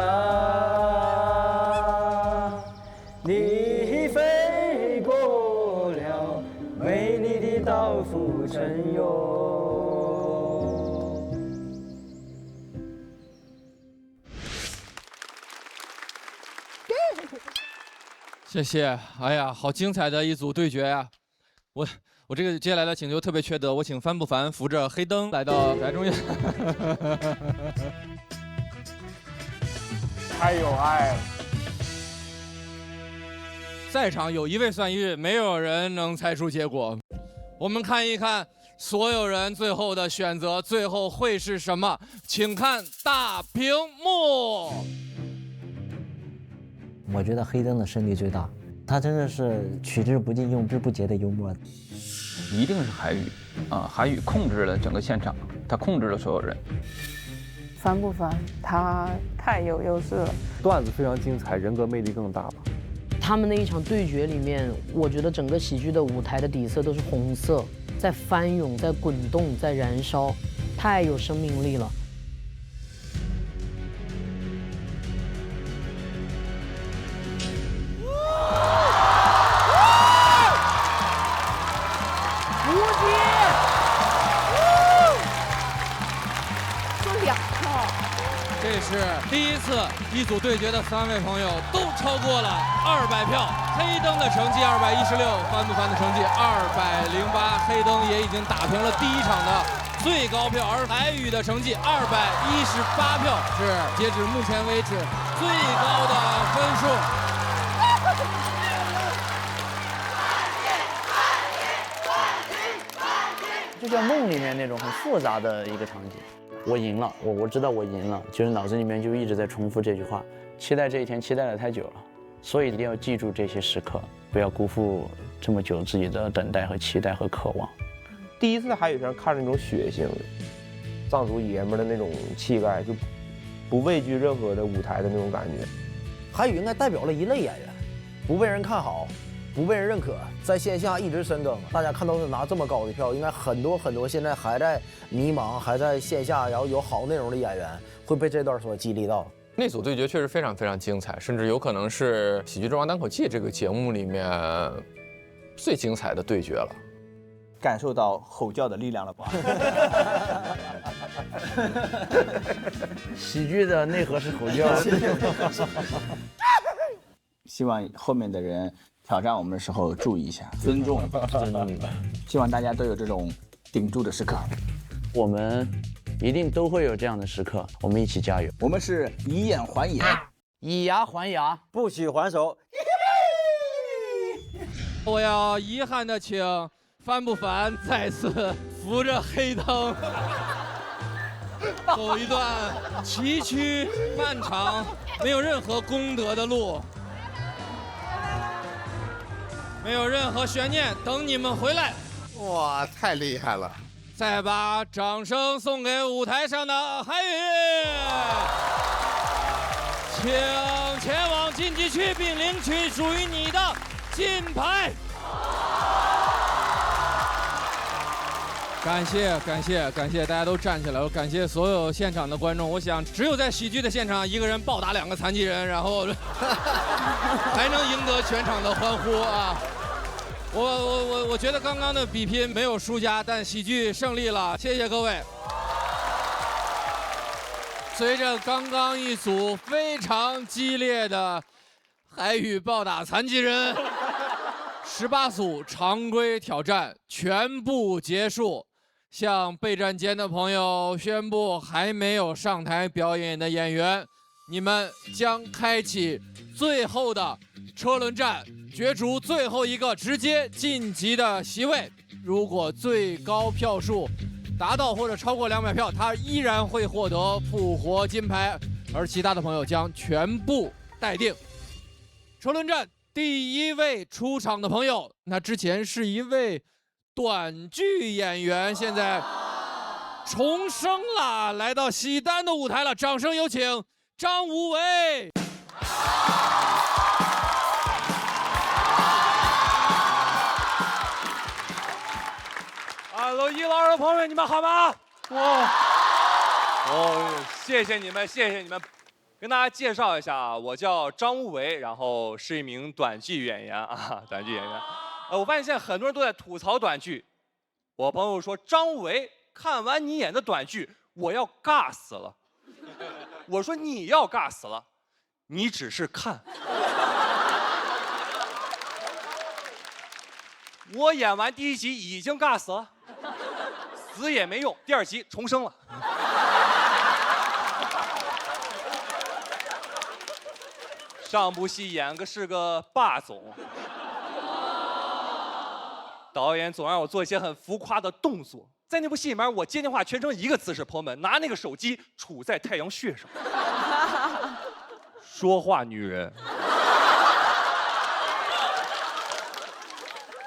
Speaker 13: 你飞过了美丽的岛屿城哟。
Speaker 2: 谢谢，哎呀，好精彩的一组对决呀！我这个接下来的请求特别缺德，我请帆不凡扶着黑灯来到台中央。
Speaker 13: 太有爱了！
Speaker 2: 在场有一位算一位，没有人能猜出结果。我们看一看所有人最后的选择，最后会是什么？请看大屏幕。
Speaker 14: 我觉得黑灯的胜利最大，他真的是取之不尽、用之不竭的幽默。
Speaker 15: 一定是韩语啊！韩语控制了整个现场，他控制了所有人。
Speaker 16: 烦不烦？他太有优势了，
Speaker 17: 段子非常精彩，人格魅力更大吧。
Speaker 18: 他们那一场对决里面，我觉得整个喜剧的舞台的底色都是红色，在翻涌，在滚动，在燃烧，太有生命力了。这是第一次一组对决的3位朋友都超过了200票，黑灯的成绩216，帆不凡的成绩208，黑灯也已经打平了第一场的最高票，而台语的成绩218票是截止目前为止最高的分数。
Speaker 10: 就像梦里面那种很复杂的一个场景。我赢了，我知道我赢了，就是脑子里面就一直在重复这句话，期待这一天，期待了太久了，所以一定要记住这些时刻，不要辜负这么久自己的等待和期待和渴望。
Speaker 17: 第一次在韩语上看那种血性，藏族爷们的那种气概，就不畏惧任何的舞台的那种感觉。
Speaker 19: 韩语应该代表了一类演员，不被人看好，不被人认可，在线下一直深耕。大家看到是拿这么高的票，应该很多现在还在迷茫，还在线下，然后有好内容的演员会被这段所激励到。
Speaker 20: 那组对决确实非常非常精彩，甚至有可能是《喜剧之王单口记》这个节目里面最精彩的对决了。
Speaker 1: 感受到吼叫的力量了吧？
Speaker 10: 喜剧的内核是吼叫。
Speaker 1: 希望后面的人挑战我们的时候注意一下，尊重。希望大家都有这种顶住的时刻。
Speaker 10: 我们一定都会有这样的时刻，我们一起加油。
Speaker 1: 我们是以眼还眼，
Speaker 5: 以牙还牙，
Speaker 8: 不许还手。
Speaker 2: 我要遗憾的请帆不凡再次扶着黑灯，走一段崎岖漫长、没有任何功德的路，没有任何悬念，等你们回来。
Speaker 3: 哇，太厉害了！
Speaker 2: 再把掌声送给舞台上的韩语，请前往晋级区并领取属于你的金牌。感谢感谢感谢，大家都站起来了！感谢所有现场的观众。我想，只有在喜剧的现场，一个人暴打2个残疾人，然后才能赢得全场的欢呼啊！
Speaker 18: 我觉得刚刚的比拼没有输家，但喜剧胜利了，谢谢各位。随着刚刚一组非常激烈的海语暴打残疾人，18组常规挑战全部结束。向备战间的朋友宣布，还没有上台表演的演员，你们将开启最后的车轮战，角逐最后一个直接晋级的席位。如果最高票数达到或者超过200票，他依然会获得复活金牌，而其他的朋友将全部待定。车轮战第一位出场的朋友，那之前是一位短剧演员，现在重生了，来到喜丹的舞台了，掌声有请张无为。
Speaker 12: 楼1、楼2的朋友们，你们好吗？哇！谢谢你们，谢谢你们。跟大家介绍一下啊，我叫张无为，然后是一名短剧演员啊，短剧演员。我发现现在很多人都在吐槽短剧。我朋友说，张无为，看完你演的短剧，我要尬死了。我说你要尬死了，你只是看。我演完第1集已经尬死了。死也没用，第2集重生了。上部戏演个是个霸总，导演总让我做一些很浮夸的动作。在那部戏里面，我接电话全程一个姿势，朋友们，拿那个手机杵在太阳穴上，说话女人。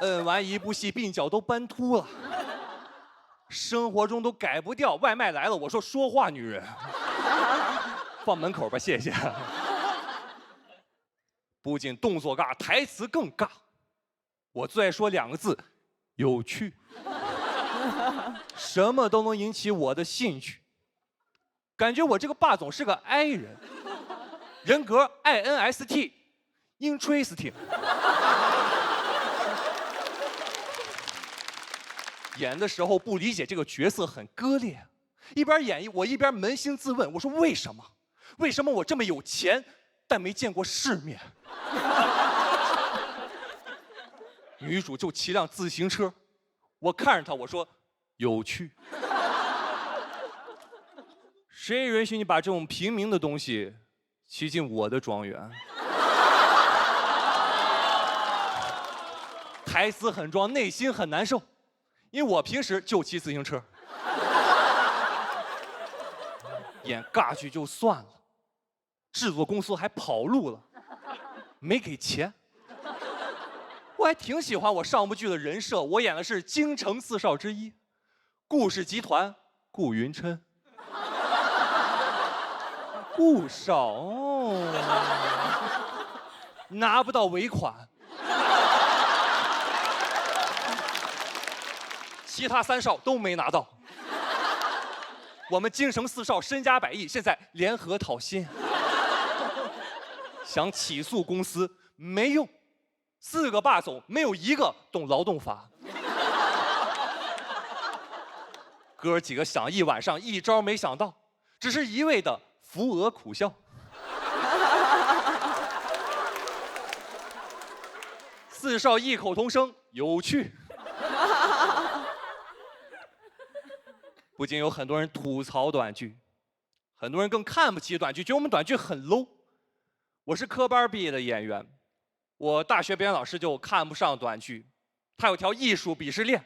Speaker 12: 摁完一部戏，鬓角都斑秃了。生活中都改不掉，外卖来了，我说说话女人，放门口吧，谢谢。不仅动作尬，台词更尬。我最爱说2个字，有趣。什么都能引起我的兴趣。感觉我这个霸总是个 I 人，人格 INST， interesting。演的时候不理解这个角色很割裂，一边演绎我一边扪心自问，我说为什么？为什么我这么有钱，但没见过世面？女主就骑辆自行车，我看着她，我说有趣。谁允许你把这种平民的东西骑进我的庄园？台词很装，内心很难受。因为我平时就骑自行车，演尬剧就算了，制作公司还跑路了，没给钱。我还挺喜欢我上部剧的人设，我演的是京城4少之一，顾氏集团顾云琛。顾少哦，拿不到尾款。其他3少都没拿到，我们京城4少身家100亿，现在联合讨薪，想起诉公司没用，4个霸总没有1个懂劳动法，哥几个想一晚上一招没想到，只是一味的扶额苦笑。4少异口同声，有趣。不仅有很多人吐槽短剧，很多人更看不起短剧，觉得我们短剧很 low。我是科班毕业的演员，我大学表演老师就看不上短剧，他有条艺术鄙视链。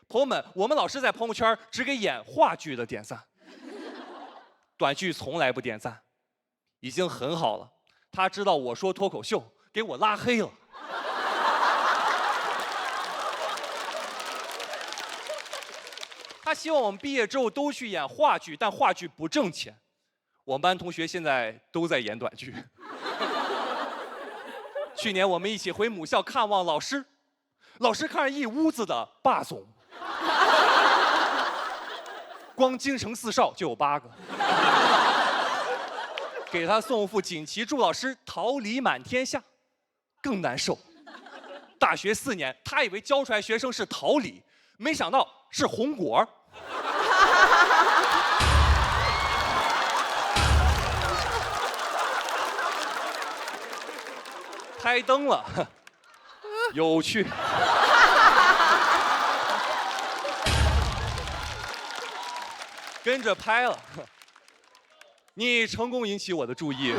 Speaker 12: 朋友们，我们老师在朋友圈只给演话剧的点赞，短剧从来不点赞，已经很好了。他知道我说脱口秀，给我拉黑了。他希望我们毕业之后都去演话剧，但话剧不挣钱。我们班同学现在都在演短剧。去年我们一起回母校看望老师，老师看着一屋子的霸总，光京城4少就有8个。给他送副锦旗，祝老师桃李满天下。更难受，大大学4年，他以为教出来学生是桃李，没想到是红果。开灯了，有趣。跟着拍了，你成功引起我的注意。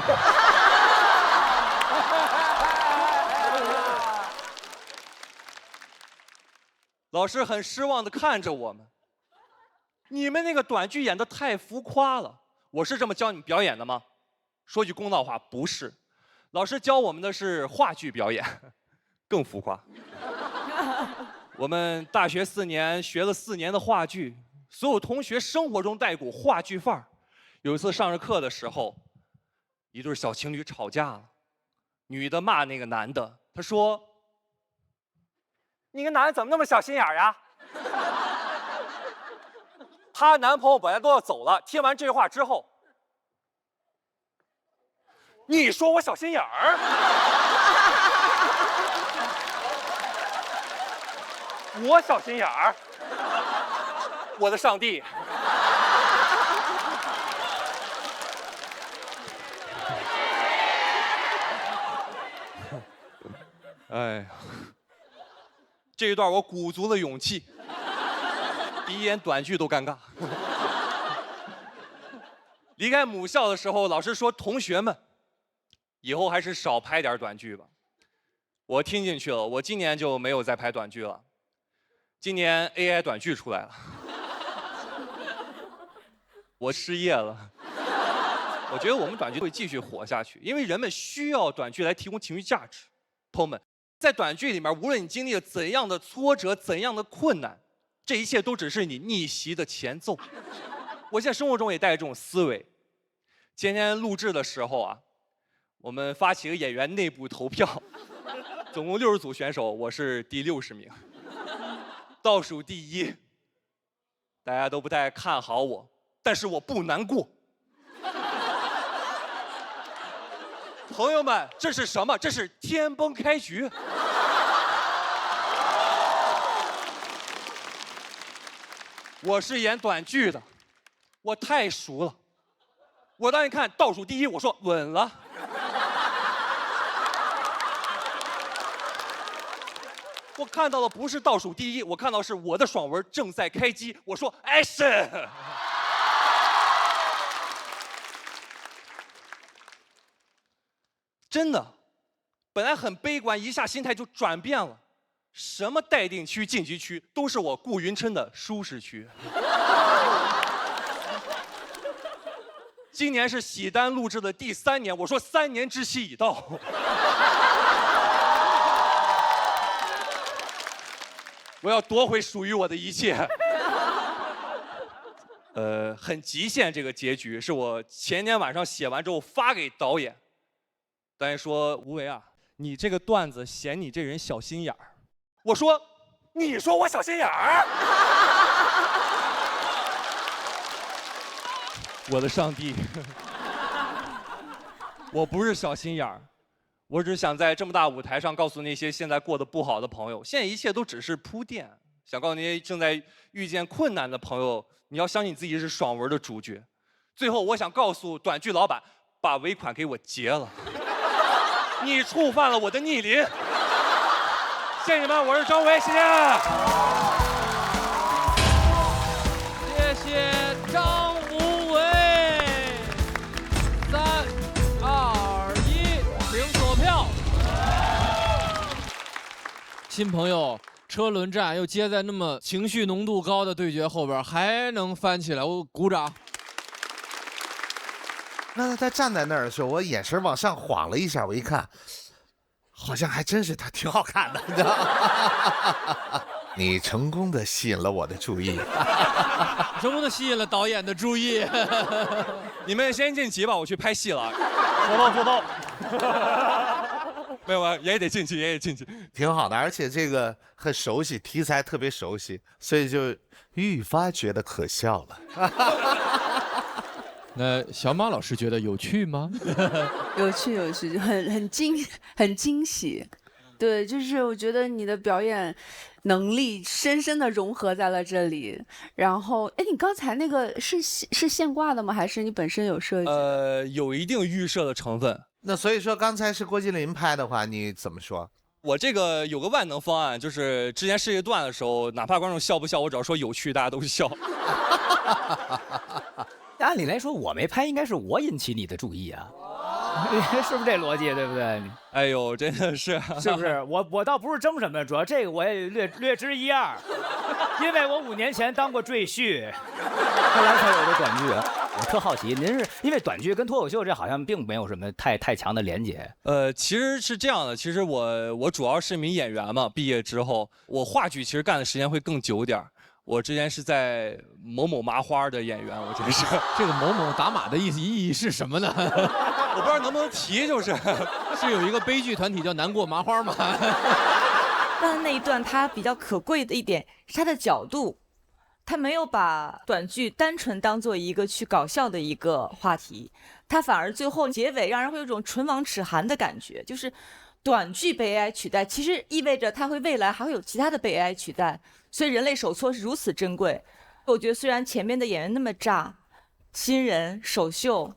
Speaker 12: 老师很失望地看着我们，你们那个短剧演得太浮夸了。我是这么教你们表演的吗？说句公道话，不是。老师教我们的是话剧表演，更浮夸。我们大学4年学了4年的话剧，所有同学生活中带股话剧范儿。有一次上着课的时候，一对小情侣吵架了，女的骂那个男的，她说：“你个男的怎么那么小心眼儿呀？”她男朋友本来都要走了，听完这句话之后，你说我小心眼儿？我小心眼儿？我的上帝！哎呀，这一段我鼓足了勇气，比演短剧都尴尬。离开母校的时候，老师说：“同学们，以后还是少拍点短剧吧。”我听进去了，我今年就没有再拍短剧了。今年 AI 短剧出来了，我失业了。我觉得我们短剧会继续火下去，因为人们需要短剧来提供情绪价值。朋友们，在短剧里面，无论你经历了怎样的挫折、怎样的困难，这一切都只是你逆袭的前奏。我现在生活中也带着这种思维。今天录制的时候啊，我们发起了演员内部投票，总共60组选手，我是第60名，倒数第1。大家都不太看好我，但是我不难过。朋友们，这是什么？这是天崩开局。我是演短剧的，我太熟了。我当时看倒数第1，我说稳了。我看到的不是倒数第1，我看到是我的爽文正在开机。我说 action。真的，本来很悲观，一下心态就转变了。什么待定区、晋级区，都是我顾云琛的舒适区。今年是喜丹录制的第3年，我说3年之期已到。我要夺回属于我的一切。很极限，这个结局是我前天晚上写完之后发给导演。导演说：“吴为啊，你这个段子显你这人小心眼儿。”我说：“你说我小心眼儿？”我的上帝，我不是小心眼儿，我只想在这么大舞台上告诉那些现在过得不好的朋友，现在一切都只是铺垫。想告诉那些正在遇见困难的朋友，你要相信自己是爽文的主角。最后，我想告诉短剧老板，把尾款给我结了。你触犯了我的逆鳞。谢谢你们，我是张伟，谢谢。
Speaker 18: 谢谢张无为。3、2、1，请锁票。新朋友，车轮战又接在那么情绪浓度高的对决后边，还能翻起来，我鼓掌。
Speaker 3: 那他站在那儿的时候，我眼神往上晃了一下，我一看，好像还真是他，挺好看的，你知道吗？你成功的吸引了我的注意，
Speaker 18: 成功的吸引了导演的注意。
Speaker 12: 你们先晋级吧，我去拍戏了。
Speaker 3: 做到。
Speaker 12: 没有，也得晋级，也得晋级，
Speaker 3: 挺好的，而且这个很熟悉，题材特别熟悉，所以就愈发觉得可笑了。
Speaker 2: 那小马老师觉得有趣吗？
Speaker 6: 有趣，很惊喜。对，就是我觉得你的表演能力深深的融合在了这里。然后，哎，你刚才那个是现挂的吗？还是你本身有设计？
Speaker 12: 有一定预设的成分。
Speaker 3: 那所以说刚才是郭麒麟拍的话，你怎么说？
Speaker 12: 我这个有个万能方案，就是之前试一段的时候，哪怕观众笑不笑，我只要说有趣，大家都笑。
Speaker 5: 按理来说，我没拍，应该是我引起你的注意啊。是不是这逻辑，对不对？
Speaker 12: 哎呦，真的是，
Speaker 5: 是不是？我倒不是争什么，主要这个我也略知一二，因为我5年前当过赘婿，后来才有的短剧。我特好奇，您是因为短剧跟脱口秀这好像并没有什么太强的连结？
Speaker 12: 其实是这样的，其实我主要是名演员嘛，毕业之后，我话剧其实干的时间会更久点儿。我之前是在某某麻花的演员，我真是
Speaker 2: 这个某某打码的意义是什么呢？
Speaker 12: 我不知道能不能提，就是
Speaker 2: 有一个悲剧团体叫难过麻花吗？
Speaker 4: 但是那一段它比较可贵的一点是它的角度，他没有把短剧单纯当做一个去搞笑的一个话题，他反而最后结尾让人会有一种唇亡齿寒的感觉，就是短剧被 AI 取代，其实意味着它会未来还会有其他的被 AI 取代，所以人类手错是如此珍贵。我觉得虽然前面的演员那么炸，新人首秀，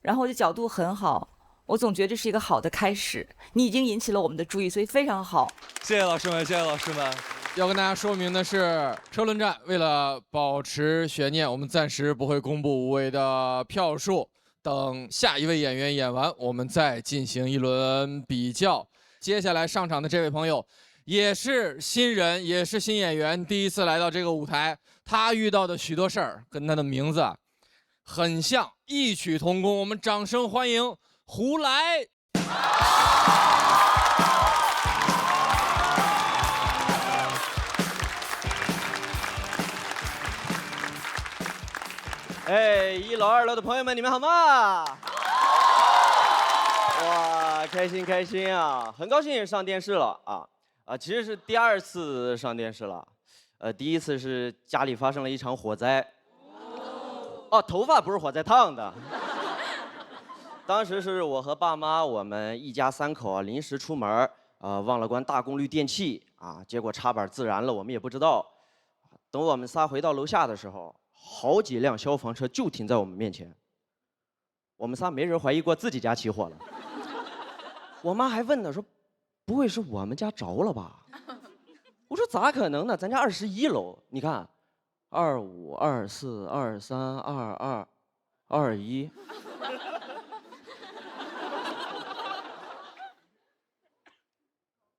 Speaker 4: 然后这角度很好，我总觉得这是一个好的开始。你已经引起了我们的注意，所以非常好。
Speaker 12: 谢谢老师们，谢谢老师们。
Speaker 2: 要跟大家说明的是，车轮战为了保持悬念，我们暂时不会公布无谓的票数。等下一位演员演完，我们再进行一轮比较。接下来上场的这位朋友，也是新人，也是新演员，第一次来到这个舞台，他遇到的许多事儿跟他的名字很像，异曲同工。我们掌声欢迎胡来。
Speaker 21: 哎，1楼2楼的朋友们，你们好吗？哇，开心开心啊！很高兴上电视了啊！其实是第2次上电视了，第1次是家里发生了一场火灾。哦，头发不是火灾烫的。当时是我和爸妈，我们一家3口临时出门，忘了关大功率电器啊，结果插板自燃了，我们也不知道。等我们仨回到楼下的时候，好几辆消防车就停在我们面前。我们仨没人怀疑过自己家起火了。我妈还问呢，说不会是我们家着了吧？我说咋可能呢？咱家21楼，你看，25、24、23、22、21。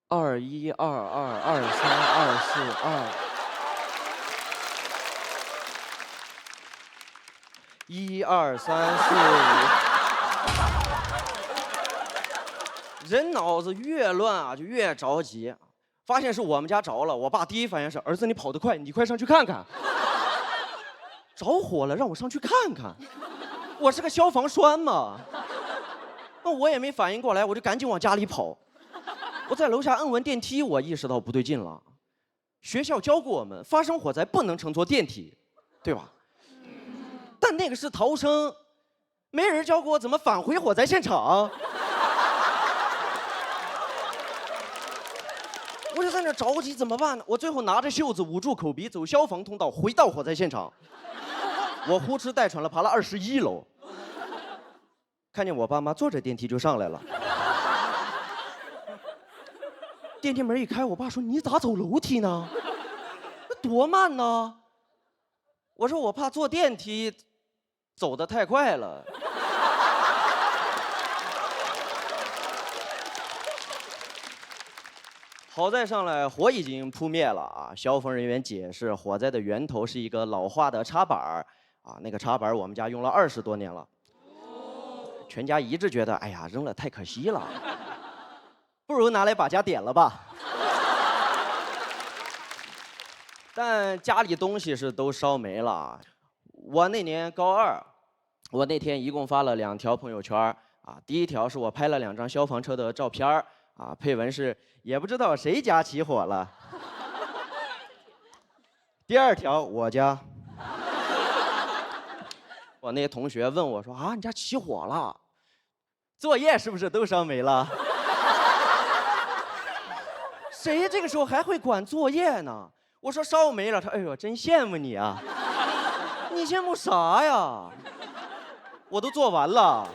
Speaker 21: 21、22、23、24、1、2、3、4、5。人脑子越乱啊，就越着急。发现是我们家着了，我爸第一反应是：儿子，你跑得快，你快上去看看。着火了，让我上去看看。我是个消防栓嘛。那我也没反应过来，我就赶紧往家里跑。我在楼下摁完电梯，我意识到不对劲了。学校教过我们，发生火灾不能乘坐电梯，对吧？但那个是逃生，没人教过我怎么返回火灾现场。我就在那着急，怎么办呢？我最后拿着袖子捂住口鼻，走消防通道回到火灾现场。我呼哧带喘了爬了21楼，看见我爸妈坐着电梯就上来了。电梯门一开，我爸说：“你咋走楼梯呢？那多慢呢？”我说：“我怕坐电梯走得太快了。”好在上来火已经扑灭了啊！消防人员解释，火灾的源头是一个老化的插板啊，那个插板我们家用了20多年了。全家一致觉得，哎呀，扔了太可惜了，不如拿来把家点了吧。但家里东西是都烧没了。我那年高2，我那天一共发了2条朋友圈啊，第1条是我拍了2张消防车的照片啊，配文是也不知道谁家起火了。第2条我家，我那同学问我说啊，你家起火了，作业是不是都烧没了？谁这个时候还会管作业呢？我说烧没了，他哎呦，真羡慕你啊！你羡慕啥呀？我都做完了。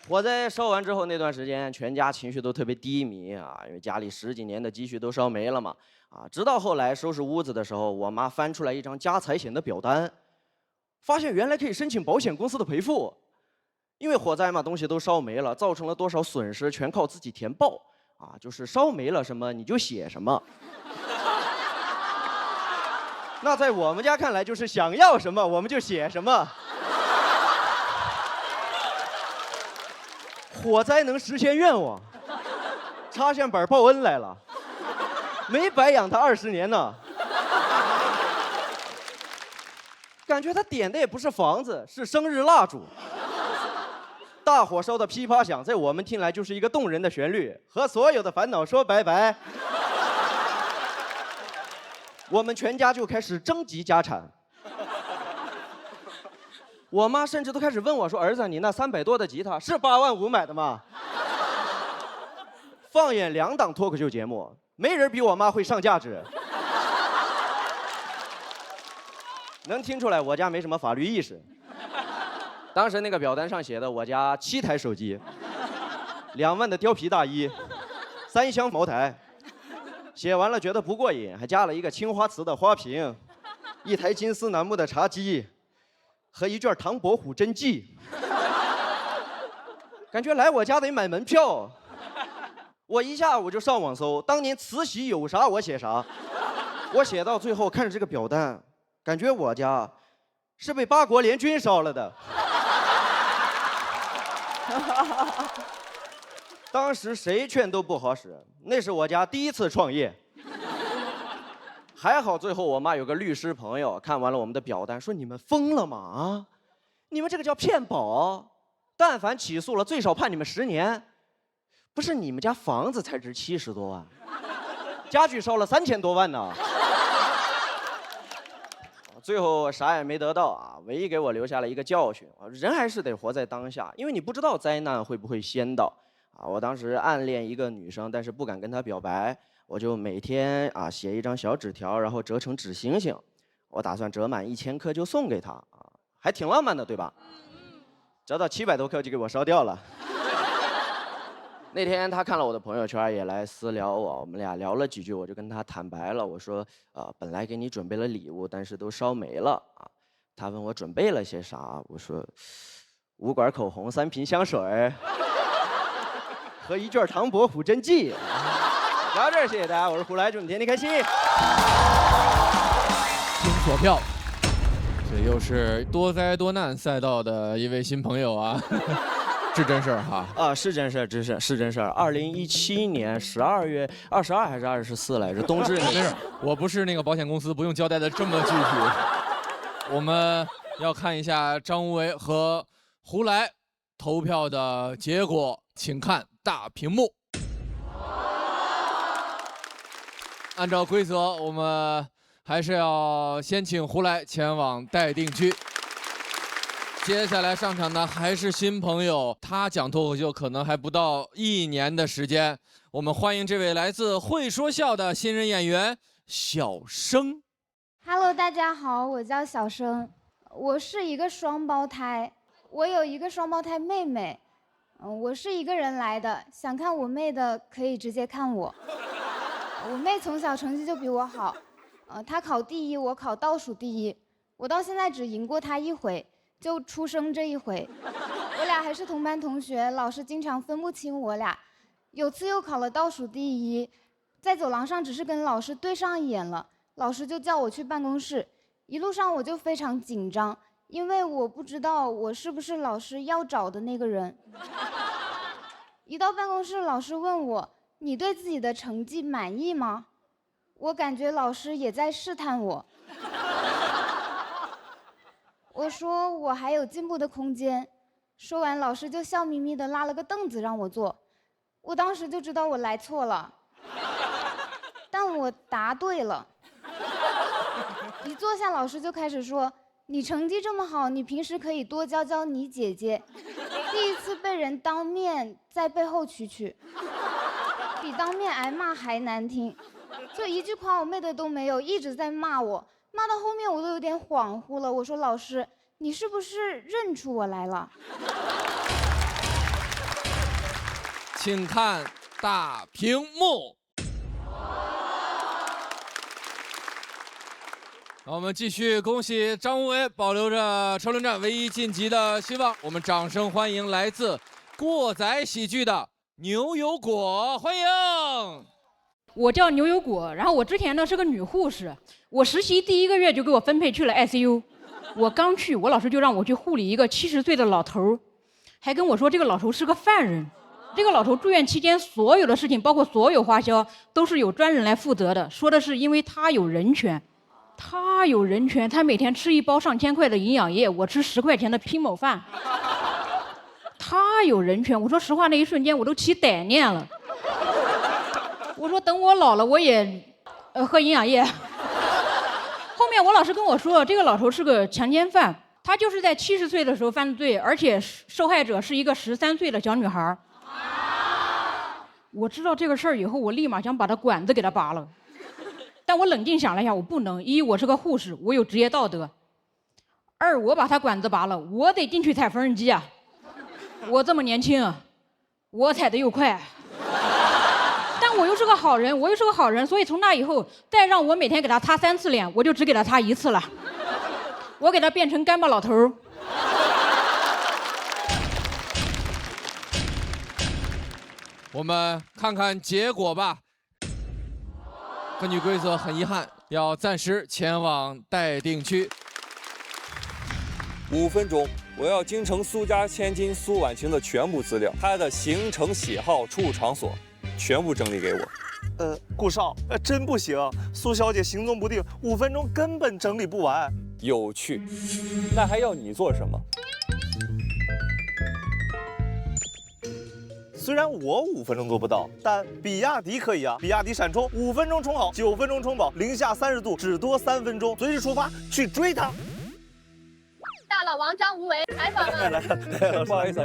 Speaker 21: 火灾烧完之后那段时间，全家情绪都特别低迷啊，因为家里10几年的积蓄都烧没了嘛。啊，直到后来收拾屋子的时候，我妈翻出来一张家财险的表单，发现原来可以申请保险公司的赔付。因为火灾嘛，东西都烧没了，造成了多少损失全靠自己填报啊，就是烧没了什么你就写什么。那在我们家看来就是想要什么我们就写什么。火灾能实现愿望，插线板报恩来了，没白养他20年呢。感觉他点的也不是房子，是生日蜡烛。大火烧的噼啪响，在我们听来就是一个动人的旋律，和所有的烦恼说拜拜。我们全家就开始征集家产。我妈甚至都开始问我说：“儿子，你那300多的吉他是8万5买的吗？”放眼2档脱口秀节目，没人比我妈会上价值。能听出来我家没什么法律意识。当时那个表单上写的，我家7台手机，2万的貂皮大衣，3箱茅台。写完了觉得不过瘾，还加了一个青花瓷的花瓶，1台金丝楠木的茶几，和一卷唐伯虎真迹。感觉来我家得买门票。我一下午就上网搜当年慈禧有啥我写啥。我写到最后看着这个表单，感觉我家是被8国联军烧了的。当时谁劝都不好使，那是我家第1次创业。还好最后我妈有个律师朋友看完了我们的表单，说你们疯了吗？啊，你们这个叫骗保，但凡起诉了最少判你们10年。不是你们家房子才值70多万，家具烧了3000多万呢。最后啥也没得到啊，唯一给我留下了一个教训，人还是得活在当下，因为你不知道灾难会不会先到啊。我当时暗恋一个女生，但是不敢跟她表白，我就每天啊写一张小纸条，然后折成纸星星，我打算折满1000颗就送给她啊，还挺浪漫的，对吧？折到700多颗就给我烧掉了。那天他看了我的朋友圈，也来私聊我，我们俩聊了几句，我就跟他坦白了，我说，本来给你准备了礼物，但是都烧没了啊。他问我准备了些啥，我说5管口红、3瓶香水和一卷唐伯虎真迹。聊到这儿，谢谢大家，我是胡来，祝你天天开心。
Speaker 2: 听锁票，这又是多灾多难赛道的一位新朋友啊。是真事儿哈
Speaker 21: 啊，是真事儿，是真事儿。2017年12月22还是24来着？冬至那
Speaker 2: 是，我不是那个保险公司，不用交代的这么具体。我们要看一下张无为和胡来投票的结果，请看大屏幕。按照规则，我们还是要先请胡来前往待定区。接下来上场的还是新朋友，他讲脱口秀可能还不到1年的时间。我们欢迎这位来自会说笑的新人演员小生。
Speaker 7: Hello， 大家好，我叫小生，我是一个双胞胎，我有一个双胞胎妹妹。我是一个人来的，想看我妹的可以直接看我。我妹从小成绩就比我好，她考第1，我考倒数第1，我到现在只赢过她1回。就出生这1回，我俩还是同班同学，老师经常分不清我俩。有次又考了倒数第1，在走廊上只是跟老师对上眼了，老师就叫我去办公室。一路上我就非常紧张，因为我不知道我是不是老师要找的那个人。一到办公室，老师问我：“你对自己的成绩满意吗？”我感觉老师也在试探我。我说我还有进步的空间，说完老师就笑眯眯地拉了个凳子让我坐，我当时就知道我来错了，但我答对了。一坐下，老师就开始说：“你成绩这么好，你平时可以多教教你姐姐。”第一次被人当面在背后蛐，比当面挨骂还难听，就一句夸我妹的都没有，一直在骂我，骂到后面我都有点恍惚了。我说老师，你是不是认出我来了？
Speaker 2: 请看大屏幕。好，我们继续恭喜张无为保留着车轮战唯一晋级的希望。我们掌声欢迎来自过载喜剧的牛油果，欢迎。
Speaker 9: 我叫牛油果，然后我之前呢是个女护士，我实习第1个月就给我分配去了 ICU。我刚去，我老师就让我去护理一个70岁的老头，还跟我说这个老头是个犯人。这个老头住院期间所有的事情，包括所有花销，都是有专人来负责的。说的是因为他有人权。他有人权，他每天吃1包上千块的营养液，我吃10块钱的拼某饭。他有人权，我说实话，那一瞬间我都起歹念了。我说等我老了，我也喝营养液。后面我老师跟我说，这个老头是个强奸犯，他就是在70岁的时候犯的罪，而且受害者是一个13岁的小女孩。我知道这个事儿以后，我立马想把他管子给他拔了。但我冷静想了一下，我不能。一，我是个护士，我有职业道德；二，我把他管子拔了，我得进去踩缝纫机啊！我这么年轻，我踩得又快，但我又是个好人，所以从那以后，再让我每天给他擦3次脸，我就只给他擦1次了。我给他变成干巴老头。
Speaker 2: 我们看看结果吧。根据规则，很遗憾，要暂时前往待定区。
Speaker 22: 5分钟，我要京城苏家千金苏婉晴的全部资料，她的行程、喜好、出入场所，全部整理给我。
Speaker 23: 顾少，真不行，苏小姐行踪不定，5分钟根本整理不完。
Speaker 22: 有趣，那还要你做什么？
Speaker 23: 虽然我5分钟做不到，但比亚迪可以啊！比亚迪闪充5分钟充好，9分钟充饱，零下30度只多3分钟，随时出发去追他。
Speaker 24: 大佬王张无为采访了。
Speaker 22: 不好意思。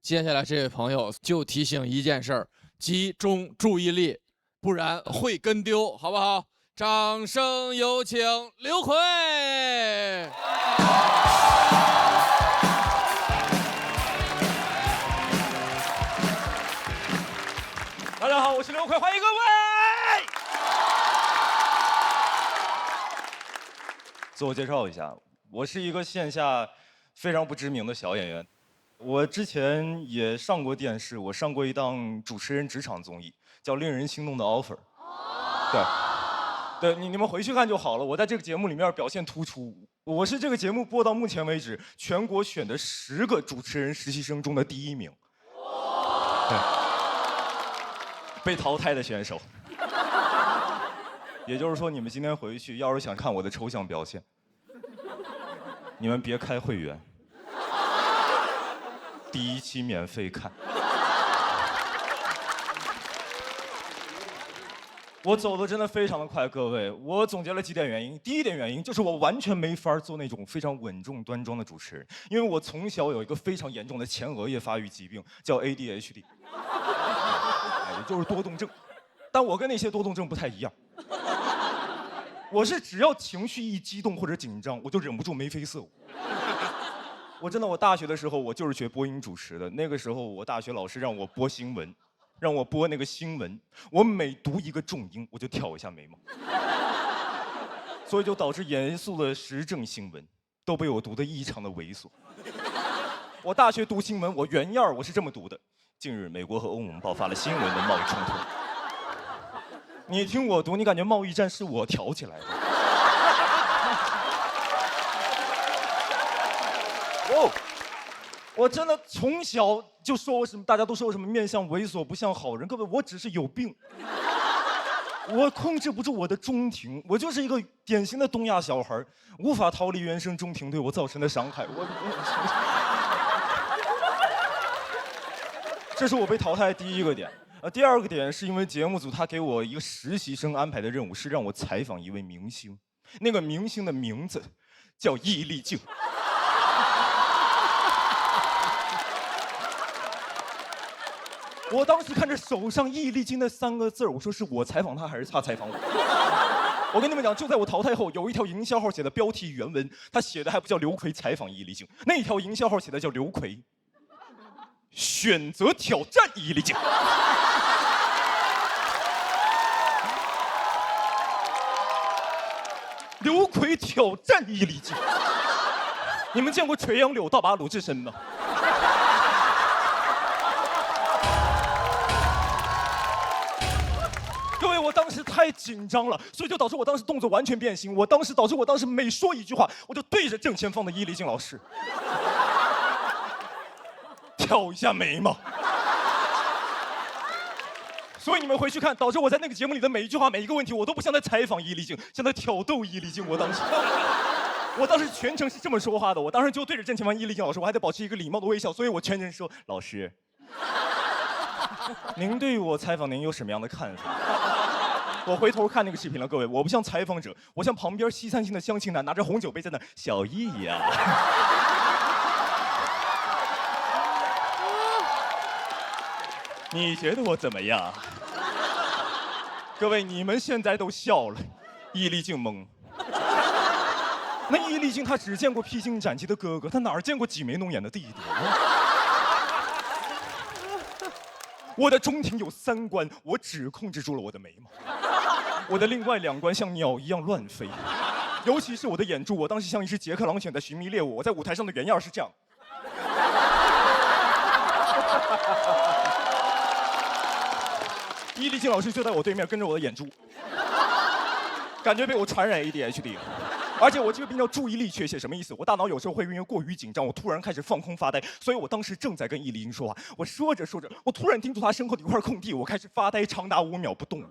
Speaker 2: 接下来这位朋友就提醒一件事儿：集中注意力，不然会跟丢，好不好？掌声有请刘奎。
Speaker 25: 大家好，我是刘奎，欢迎各位。自我介绍一下，我是一个线下非常不知名的小演员。我之前也上过电视，我上过一档主持人职场综艺，叫《令人心动的 offer》。对，你们回去看就好了。我在这个节目里面表现突出，我是这个节目播到目前为止全国选的10个主持人实习生中的第1名。对。被淘汰的选手，也就是说，你们今天回去要是想看我的抽象表现，你们别开会员，第1期免费看。我走的真的非常的快，各位，我总结了几点原因。第一点原因就是我完全没法做那种非常稳重端庄的主持人，因为我从小有一个非常严重的前额叶发育疾病，叫 ADHD。就是多动症，但我跟那些多动症不太一样。我是只要情绪一激动或者紧张，我就忍不住眉飞色舞。我大学的时候我就是学播音主持的，那个时候我大学老师让我播新闻，让我播那个新闻，我每读一个重音我就挑一下眉毛，所以就导致严肃的时政新闻都被我读得异常的猥琐。我大学读新闻，我原样我是这么读的。近日，美国和欧盟爆发了新一轮的贸易冲突。你听我读，你感觉贸易战是我挑起来的。我真的从小就说我什么，大家都说我什么面相猥琐，不像好人。各位，我只是有病，我控制不住我的中庭，我就是一个典型的东亚小孩，无法逃离原生中庭对我造成的伤害。这是我被淘汰的第1个点。第2个点是因为节目组他给我一个实习生安排的任务是让我采访一位明星，那个明星的名字叫易立竞。我当时看着手上易立竞那3个字，我说是我采访他还是他采访我？我跟你们讲，就在我淘汰后，有一条营销号写的标题原文，他写的还不叫刘奎采访易立竞，那条营销号写的叫刘奎选择挑战易立竞。刘奎挑战易立竞，你们见过垂杨柳倒拔鲁智深吗？各位，我当时太紧张了，所以就导致我当时动作完全变形。导致我当时每说一句话，我就对着正前方的易立竞老师挑一下眉毛。所以你们回去看，导致我在那个节目里的每一句话、每一个问题，我都不像在采访易立竞，像在挑逗易立竞。我当时全程是这么说话的，我当时就对着正前方易立竞老师，我还得保持一个礼貌的微笑，所以我全程说：“老师，您对我采访您有什么样的看法？”我回头看那个视频了，各位，我不像采访者，我像旁边西餐厅的相亲男，拿着红酒杯在那，小易呀。你觉得我怎么样？各位，你们现在都笑了，易立竞懵。那易立竞他只见过披荆斩棘的哥哥，他哪儿见过挤眉弄眼的弟弟？我的中庭有3关，我只控制住了我的眉毛，我的另外2关像鸟一样乱飞，尤其是我的眼珠，我当时像一只捷克狼犬在寻觅猎物，我在舞台上的原样是这样。易立竞老师就在我对面跟着我的眼珠，感觉被我传染 ADHD 了。而且我这个病叫注意力缺陷，什么意思？我大脑有时候会因为过于紧张，我突然开始放空发呆。所以我当时正在跟易立竞说话，我说着说着，我突然盯住他身后的一块空地，我开始发呆长达5秒不动。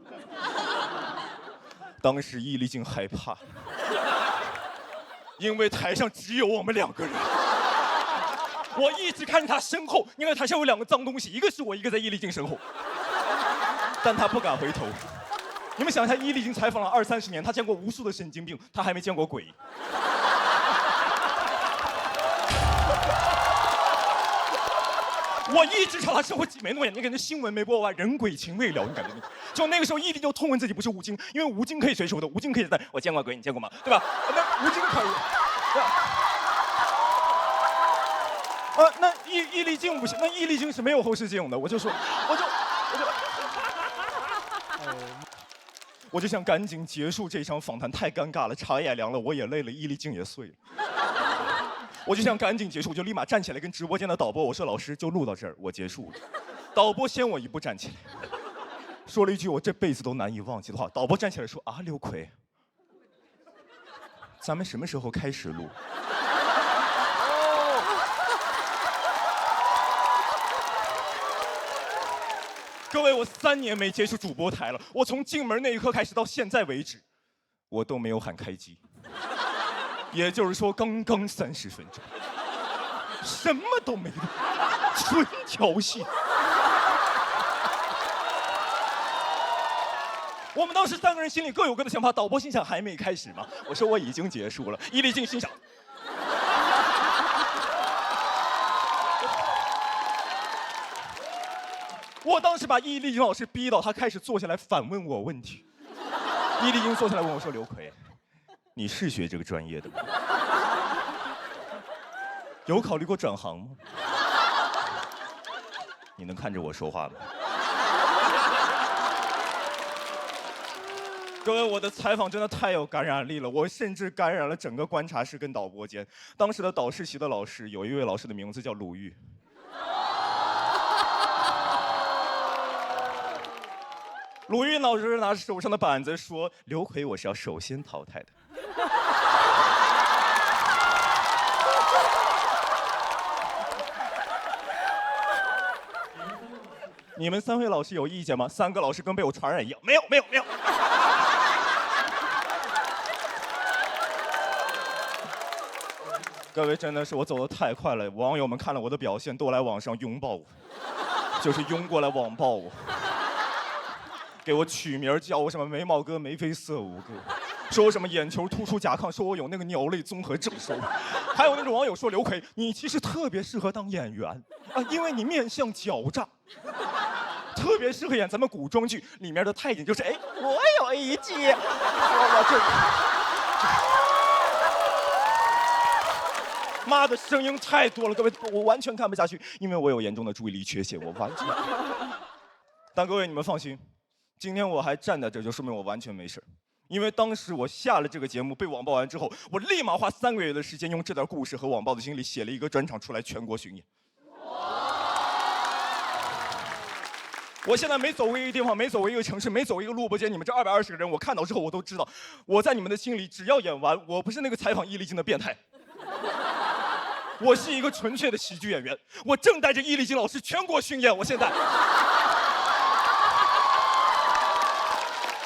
Speaker 25: 当时易立竞害怕，因为台上只有我们2个人。我一直看着他身后，因为台上有2个脏东西，一个是我，一个在易立竞身后。但他不敢回头。你们想一下，易立竞采访了20-30年，他见过无数的神经病，他还没见过鬼。我一直朝他身后挤眉弄眼，你感觉新闻没播完，人鬼情未了，你感觉？就那个时候，易立就痛恨自己不是吴京，因为吴京可以随手的，吴京可以在，我见过鬼，你见过吗？对吧？那吴京可以。那易立竞不行，那易立竞是没有后视镜的，我就想赶紧结束这场访谈，太尴尬了，茶也凉了，我也累了，易立竞也碎了。我就想赶紧结束，就立马站起来跟直播间的导播我说：“老师，就录到这儿，我结束了。”导播先我一步站起来，说了一句我这辈子都难以忘记的话。导播站起来说：“啊，刘奎，咱们什么时候开始录？”各位，我3年没接触主播台了。我从进门那一刻开始到现在为止，我都没有喊开机。也就是说，刚刚30分钟，什么都没录，纯调戏。我们当时3个人心里各有各的想法。导播心想还没开始吗？我说我已经结束了。易立竞心想。我当时把易立竞老师逼到他开始坐下来反问我问题。易立竞坐下来问我说：“刘奎，你是学这个专业的吗？有考虑过转行吗？你能看着我说话吗？”各位，我的采访真的太有感染力了，我甚至感染了整个观察室跟导播间。当时的导师席的老师有一位老师的名字叫鲁豫。鲁豫老师拿着手上的板子说：“刘奎，我是要首先淘汰的。”你们3位老师有意见吗？3个老师跟被我传染一样，没有。各位，真的是我走得太快了，网友们看了我的表现，都来网上拥抱我，就是拥过来网暴我。给我取名叫我什么眉毛哥、眉飞色舞哥，说我什么眼球突出甲亢，说我有那个鸟类综合症说，还有那种网友说刘奎，你其实特别适合当演员啊，因为你面相狡诈。特别适合演咱们古装剧里面的太监，就是哎，我有一计，我就。妈的，声音太多了，各位，我完全看不下去，因为我有严重的注意力缺陷，我完全。但各位你们放心，今天我还站在这，就说明我完全没事。因为当时我下了这个节目被网暴完之后，我立马花3个月的时间，用这段故事和网暴的经历写了一个专场出来全国巡演。我现在每走过一个地方，每走过一个城市，每走一个录播间，你们这220个人，我看到之后，我都知道，我在你们的心里，只要演完，我不是那个采访易立竞的变态。我是一个纯粹的喜剧演员，我正带着易立竞老师全国巡演，我现在，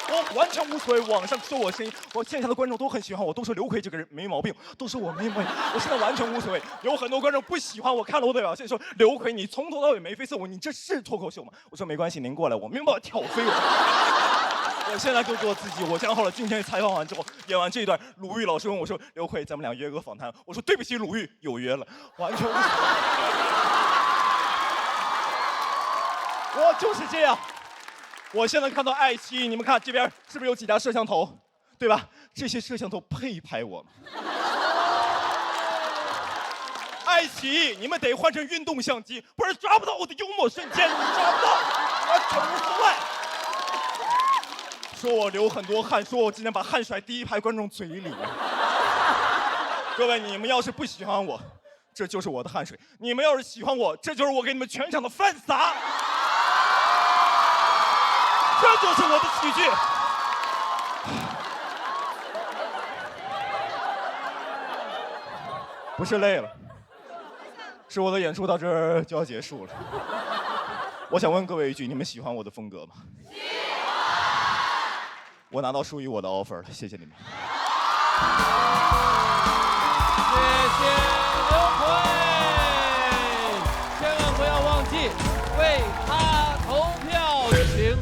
Speaker 25: 我完全无所谓。网上说我声音，我线下的观众都很喜欢我，都说刘奎这个人没毛病，都说我没毛病。我现在完全无所谓。有很多观众不喜欢我，看了我的表现，说刘奎你从头到尾眉飞色舞，你这是脱口秀吗？我说没关系，您过来，我没有办法挑飞我。我现在就做自己。我想好了，今天采访完之后，演完这一段，鲁豫老师问我说：“刘奎，咱们俩约个访谈。”我说：“对不起，鲁豫，有约了。”完全无所谓。我就是这样。我现在看到爱奇艺，你们看这边是不是有几家摄像头，对吧？这些摄像头配拍我吗？爱奇艺，你们得换成运动相机，不然抓不到我的幽默瞬间，你抓不到，完全无所谓。说我流很多汗，说我今天把汗甩第一排观众嘴里。各位，你们要是不喜欢我，这就是我的汗水；你们要是喜欢我，这就是我给你们全场的饭撒。这就是我的喜剧。不是累了，是我的演出到这儿就要结束了。我想问各位一句：你们喜欢我的风格吗？我拿到属于我的 offer 了，谢谢你们。
Speaker 18: 谢谢刘奎，千万不要忘记为他投票，请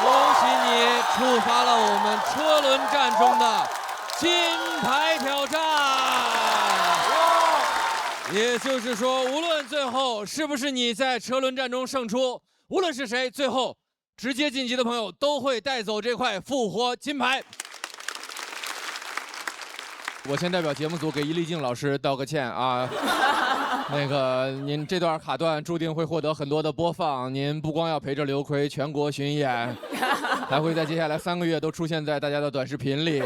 Speaker 18: 恭喜你触发了我们车轮战中的金牌挑战。也就是说，无论最后是不是你在车轮战中胜出，无论是谁，最后直接晋级的朋友都会带走这块复活金牌。我先代表节目组给易立竞老师道个歉啊。那个，您这段卡段注定会获得很多的播放。您不光要陪着刘奎全国巡演，还会在接下来3个月都出现在大家的短视频里。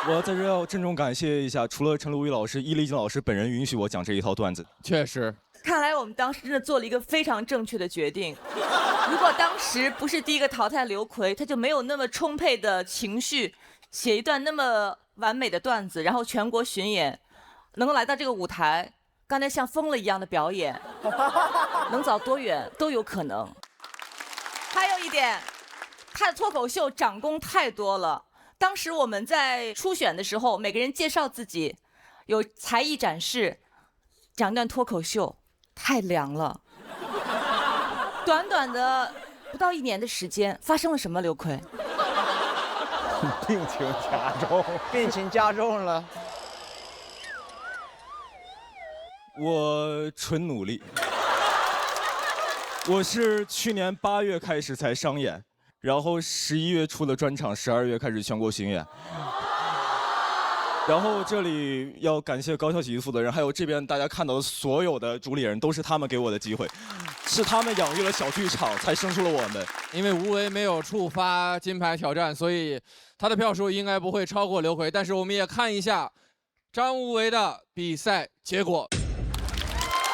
Speaker 25: 我在这要郑重感谢一下，除了陈鲁豫老师，易立竞老师本人允许我讲这一套段子。
Speaker 2: 确实，
Speaker 4: 看来我们当时真的做了一个非常正确的决定。如果当时不是第一个淘汰刘奎，他就没有那么充沛的情绪，写一段那么完美的段子，然后全国巡演，能够来到这个舞台，刚才像疯了一样的表演，能走多远都有可能。还有一点，他的脱口秀长功太多了。当时我们在初选的时候，每个人介绍自己，有才艺展示，讲段脱口秀，太凉了。短短的不到1年的时间，发生了什么？刘奎？
Speaker 23: 病情加重，
Speaker 19: 病情加重了。
Speaker 25: 我纯努力。我是去年8月开始才商演。然后11月出的专场，12月开始全国巡演。然后这里要感谢高校喜剧负责人，还有这边大家看到的所有的主理人，都是他们给我的机会，是他们养育了小剧场，才生出了我们。
Speaker 2: 因为吴为没有触发金牌挑战，所以他的票数应该不会超过刘奎。但是我们也看一下张吴为的比赛结果。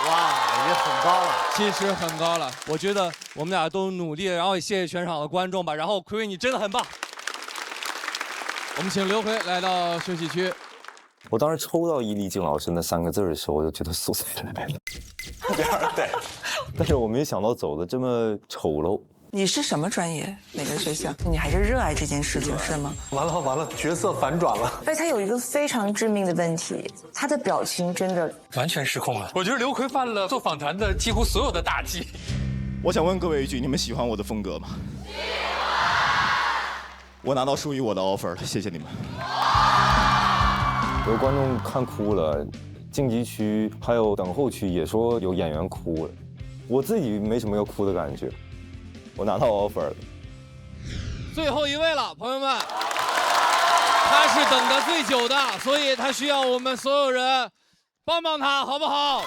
Speaker 19: 哇，已经很高了，
Speaker 18: 其实很高了。我觉得我们俩都努力，然后也谢谢全场的观众吧。然后奎奎，你真的很棒。
Speaker 2: 我们请刘奎来到休息区。
Speaker 11: 我当时抽到易立竞老师那3个字的时候，我就觉得素材来了，对。但是我没想到走的这么丑陋。
Speaker 13: 你是什么专业？哪个学校？你还是热爱这件事情是吗？
Speaker 23: 完了，角色反转了。
Speaker 13: 但他有一个非常致命的问题，他的表情真的
Speaker 18: 完全失控了。我觉得刘奎犯了做访谈的几乎所有的大忌。
Speaker 25: 我想问各位一句：你们喜欢我的风格吗？我拿到属于我的 offer 了，谢谢你们。
Speaker 11: 有观众看哭了，晋级区还有等候区也说有演员哭了，我自己没什么要哭的感觉。我拿到 offer 了。
Speaker 18: 最后一位了，朋友们，他是等的最久的，所以他需要我们所有人帮帮他，好不好？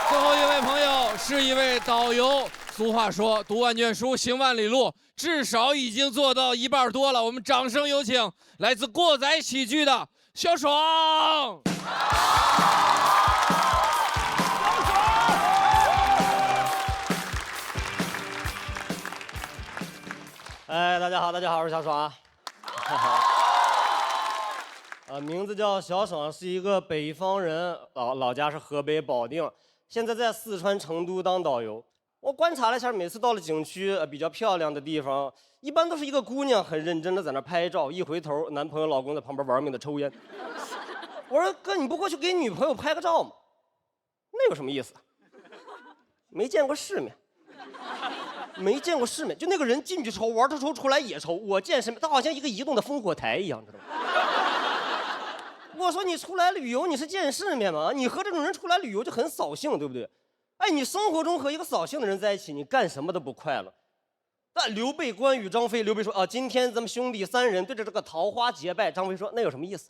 Speaker 18: 最后一位朋友是一位导游。俗话说，读万卷书，行万里路，至少已经做到一半多了。我们掌声有请来自过载喜剧的小爽。
Speaker 14: 哎，大家好，我是小爽。名字叫小爽，是一个北方人，老家是河北保定，现在在四川成都当导游。我观察了一下，每次到了景区比较漂亮的地方，一般都是一个姑娘很认真的在那拍照，一回头，男朋友老公在旁边玩命的抽烟。我说哥，你不过去给女朋友拍个照吗？那有什么意思？没见过世面。没见过世面，就那个人进去抽，玩他抽，出来也抽。我见世面，他好像一个移动的烽火台一样，知道吗？我说你出来旅游，你是见世面吗？你和这种人出来旅游就很扫兴，对不对？哎，你生活中和一个扫兴的人在一起，你干什么都不快乐。但刘备、关羽、张飞，刘备说啊，今天咱们兄弟3人对着这个桃花结拜。张飞说那有什么意思？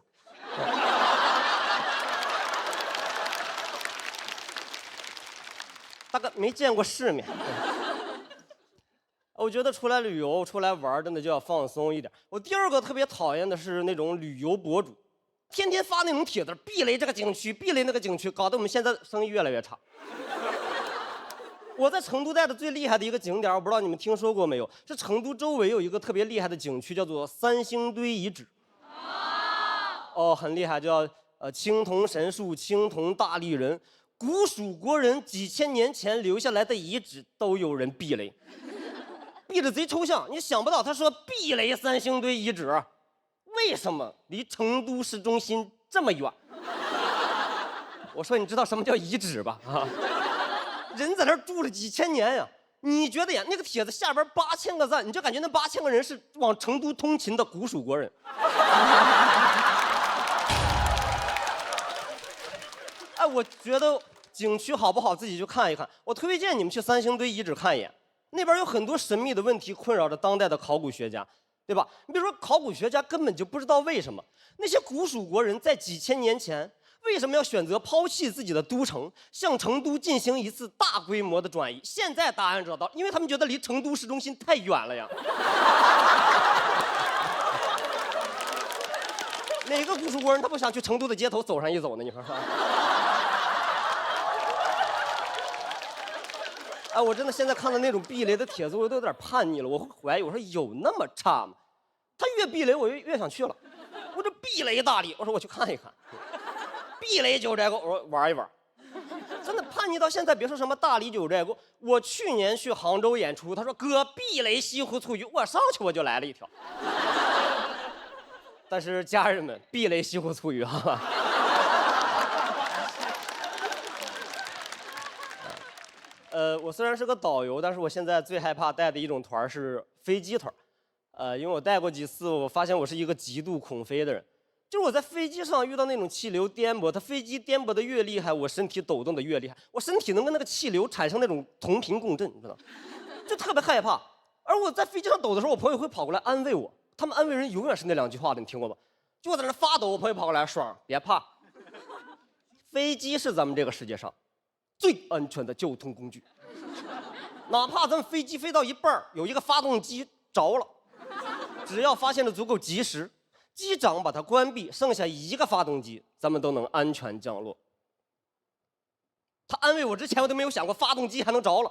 Speaker 14: 大哥没见过世面。我觉得出来旅游、出来玩，真的就要放松一点。我第二个特别讨厌的是那种旅游博主，天天发那种帖子，避雷这个景区，避雷那个景区，搞得我们现在生意越来越差。我在成都待的最厉害的一个景点，我不知道你们听说过没有？是成都周围有一个特别厉害的景区，叫做3星堆遗址。哦，很厉害，叫青铜神树、青铜大立人，古蜀国人几千年前留下来的遗址都有人避雷。避得贼抽象，你想不到他说避雷3星堆遗址，为什么离成都市中心这么远？我说你知道什么叫遗址吧？啊，人在那儿住了几千年呀，你觉得呀？那个帖子下边8000个赞，你就感觉那8000个人是往成都通勤的古蜀国人。哎，我觉得景区好不好自己去看一看，我推荐你们去3星堆遗址看一眼。那边有很多神秘的问题困扰着当代的考古学家，对吧？你比如说，考古学家根本就不知道为什么那些古蜀国人在几千年前为什么要选择抛弃自己的都城，向成都进行一次大规模的转移。现在答案找到，因为他们觉得离成都市中心太远了呀。哪个古蜀国人他不想去成都的街头走上一走呢？你说说。哎，我真的现在看到那种避雷的帖子，我都有点叛逆了。我会怀疑，我说有那么差吗？他越避雷，我越想去了。我这避雷大理，我说我去看一看。避雷九寨沟，我说玩一玩。真的叛逆到现在，别说什么大理九寨沟，我去年去杭州演出，他说哥避雷西湖醋鱼，我上去我就来了一条。但是家人们，避雷西湖醋鱼哈。我虽然是个导游，但是我现在最害怕带的一种团是飞机团。因为我带过几次，我发现我是一个极度恐飞的人。就是我在飞机上遇到那种气流颠簸，它飞机颠簸的越厉害，我身体抖动的越厉害，我身体能跟那个气流产生那种同频共振，你知道，就特别害怕。而我在飞机上抖的时候，我朋友会跑过来安慰我，他们安慰人永远是那2句话的，你听过吗？就我在那发抖，我朋友跑过来，爽，别怕，飞机是咱们这个世界上最安全的交通工具。哪怕咱们飞机飞到一半，有一个发动机着了，只要发现的足够及时，机长把它关闭，剩下1个发动机，咱们都能安全降落。他安慰我之前，我都没有想过发动机还能着了。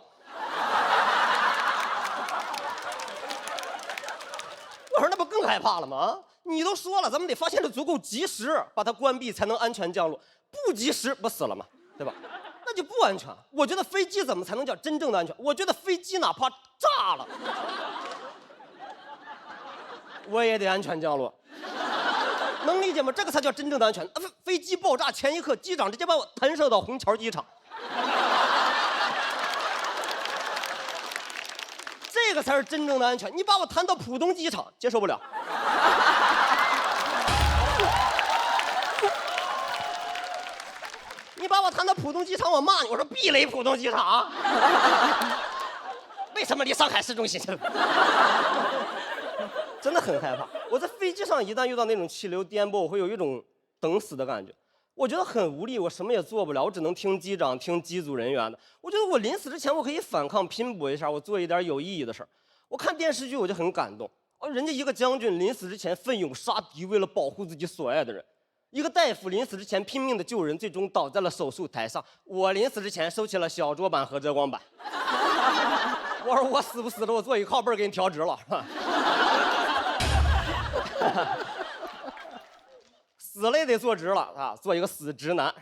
Speaker 14: 我说那不更害怕了吗？你都说了，咱们得发现的足够及时，把它关闭才能安全降落，不及时不死了吗？对吧？那就不安全。我觉得飞机怎么才能叫真正的安全？我觉得飞机哪怕炸了，我也得安全降落，能理解吗？这个才叫真正的安全。飞机爆炸前一刻，机长直接把我弹射到虹桥机场，这个才是真正的安全。你把我弹到浦东机场，接受不了。你把我谈到浦东机场，我骂你，我说避雷浦东机场。为什么离上海市中心去了？真的很害怕。我在飞机上一旦遇到那种气流颠簸，我会有一种等死的感觉。我觉得很无力，我什么也做不了，我只能听机长、听机组人员的。我觉得我临死之前，我可以反抗、拼搏一下，我做一点有意义的事儿。我看电视剧我就很感动，人家一个将军临死之前奋勇杀敌，为了保护自己所爱的人；一个大夫临死之前拼命的救人，最终倒在了手术台上。我临死之前收起了小桌板和遮光板。我说我死不死的，我坐一靠背给你调直了，是吧？死了也得坐直了啊，做一个死直男。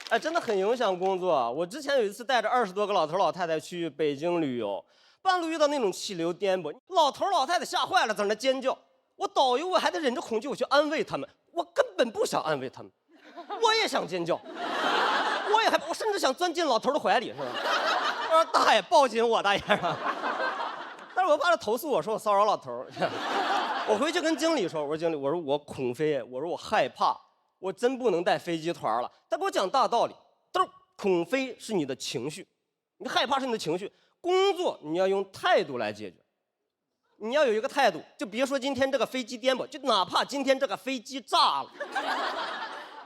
Speaker 14: 哎，真的很影响工作。我之前有一次带着20多个老头老太太去北京旅游，半路遇到那种气流颠簸，老头老太太吓坏了，在那尖叫。我导游我还得忍着恐惧，我去安慰他们。我根本不想安慰他们，我也想尖叫，我甚至想钻进老头的怀里，是吧？我说大爷抱紧我，大爷。但是我怕他投诉我说我骚扰老头。我回去跟经理说，我说经理，我说我恐飞，我说我害怕，我真不能带飞机团了。他给我讲大道理，他说恐飞是你的情绪，你害怕是你的情绪，工作你要用态度来解决。你要有一个态度，就别说今天这个飞机颠簸，就哪怕今天这个飞机炸了，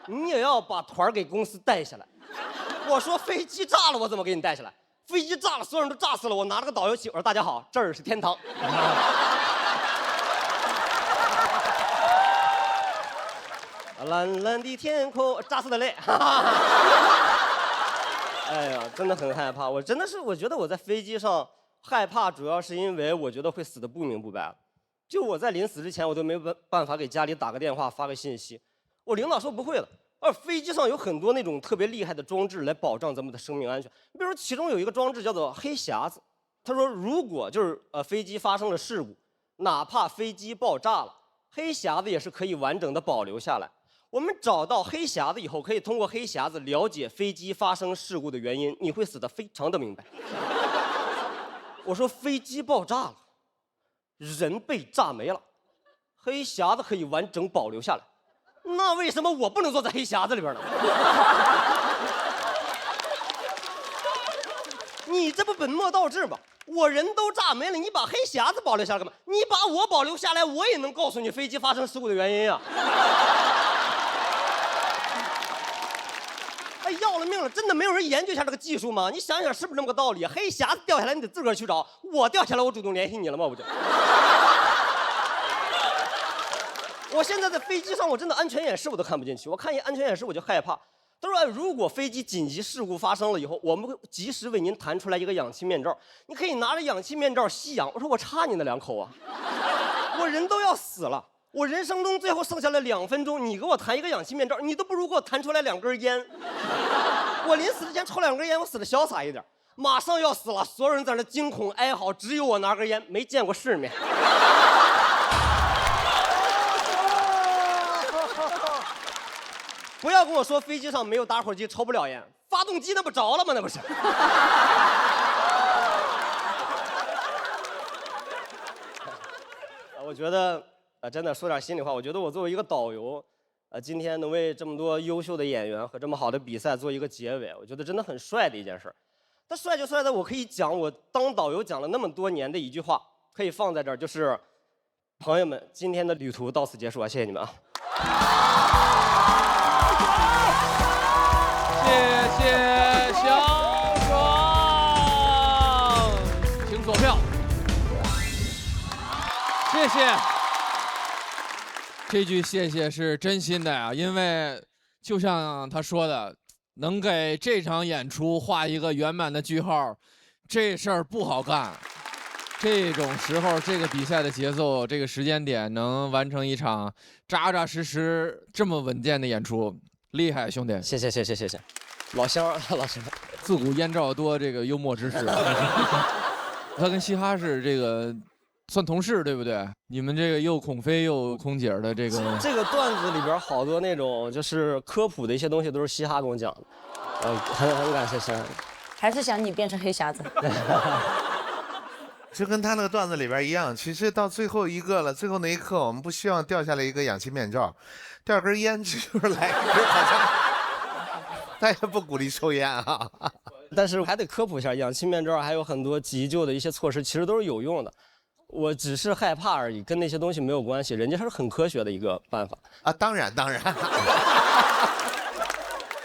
Speaker 14: 你也要把团给公司带下来。我说飞机炸了，我怎么给你带下来？飞机炸了，所有人都炸死了。我拿了个导游旗，我说大家好，这儿是天堂。蓝蓝的天空，炸死的泪。哎呀，真的很害怕。我真的是，我觉得我在飞机上害怕，主要是因为我觉得会死得不明不白。就我在临死之前，我都没办法给家里打个电话、发个信息。我领导说不会了。飞机上有很多那种特别厉害的装置来保障咱们的生命安全。比如说，其中有一个装置叫做黑匣子。他说，如果飞机发生了事故，哪怕飞机爆炸了，黑匣子也是可以完整的保留下来。我们找到黑匣子以后，可以通过黑匣子了解飞机发生事故的原因，你会死得非常的明白。我说飞机爆炸了，人被炸没了，黑匣子可以完整保留下来。那为什么我不能坐在黑匣子里边呢？你这不本末倒置吗？我人都炸没了，你把黑匣子保留下来干嘛？你把我保留下来，我也能告诉你飞机发生事故的原因呀。哎，要了命了！真的没有人研究一下这个技术吗？你想想是不是这么个道理？黑匣子掉下来，你得自个儿去找。我掉下来，我主动联系你了吗？我就。我现在在飞机上，我真的安全演示我都看不进去。我看一安全演示我就害怕。他说，如果飞机紧急事故发生了以后，我们会及时为您弹出来一个氧气面罩，你可以拿着氧气面罩吸氧。我说我插你那2口啊，我人都要死了，我人生中最后剩下了2分钟，你给我弹一个氧气面罩，你都不如给我弹出来2根烟。我临死之前抽2根烟，我死得潇洒一点。马上要死了，所有人在那惊恐哀嚎，只有我拿根烟，没见过世面。不要跟我说飞机上没有打火机抽不了烟，发动机那不着了吗？那不是。我觉得真的说点心里话，我觉得我作为一个导游，今天能为这么多优秀的演员和这么好的比赛做一个结尾，我觉得真的很帅的一件事。但帅就帅在我可以讲我当导游讲了那么多年的一句话，可以放在这儿，就是朋友们，今天的旅途到此结束啊，谢谢你们啊。
Speaker 2: 谢谢小爽，请锁票。谢谢。这句谢谢是真心的呀，因为就像他说的，能给这场演出画一个圆满的句号，这事儿不好干。这种时候，这个比赛的节奏，这个时间点，能完成一场扎扎实实这么稳健的演出，厉害，兄弟！
Speaker 14: 谢谢，老乡，老乡，
Speaker 2: 自古燕赵多这个幽默之士。他跟嘻哈是这个算同事对不对？你们这个又孔飞又空姐的这个。
Speaker 14: 这个段子里边好多那种就是科普的一些东西都是嘻哈跟我讲的，很感谢嘻哈。
Speaker 13: 还是想你变成黑匣子。
Speaker 3: 就跟他那个段子里边一样，其实到最后一个了，最后那一刻，我们不希望掉下来一个氧气面罩，掉根烟，就是来一根好像。他也不鼓励抽烟啊。
Speaker 14: 但是还得科普一下，氧气面罩还有很多急救的一些措施，其实都是有用的。我只是害怕而已，跟那些东西没有关系，人家是很科学的一个办法
Speaker 3: 啊。当然。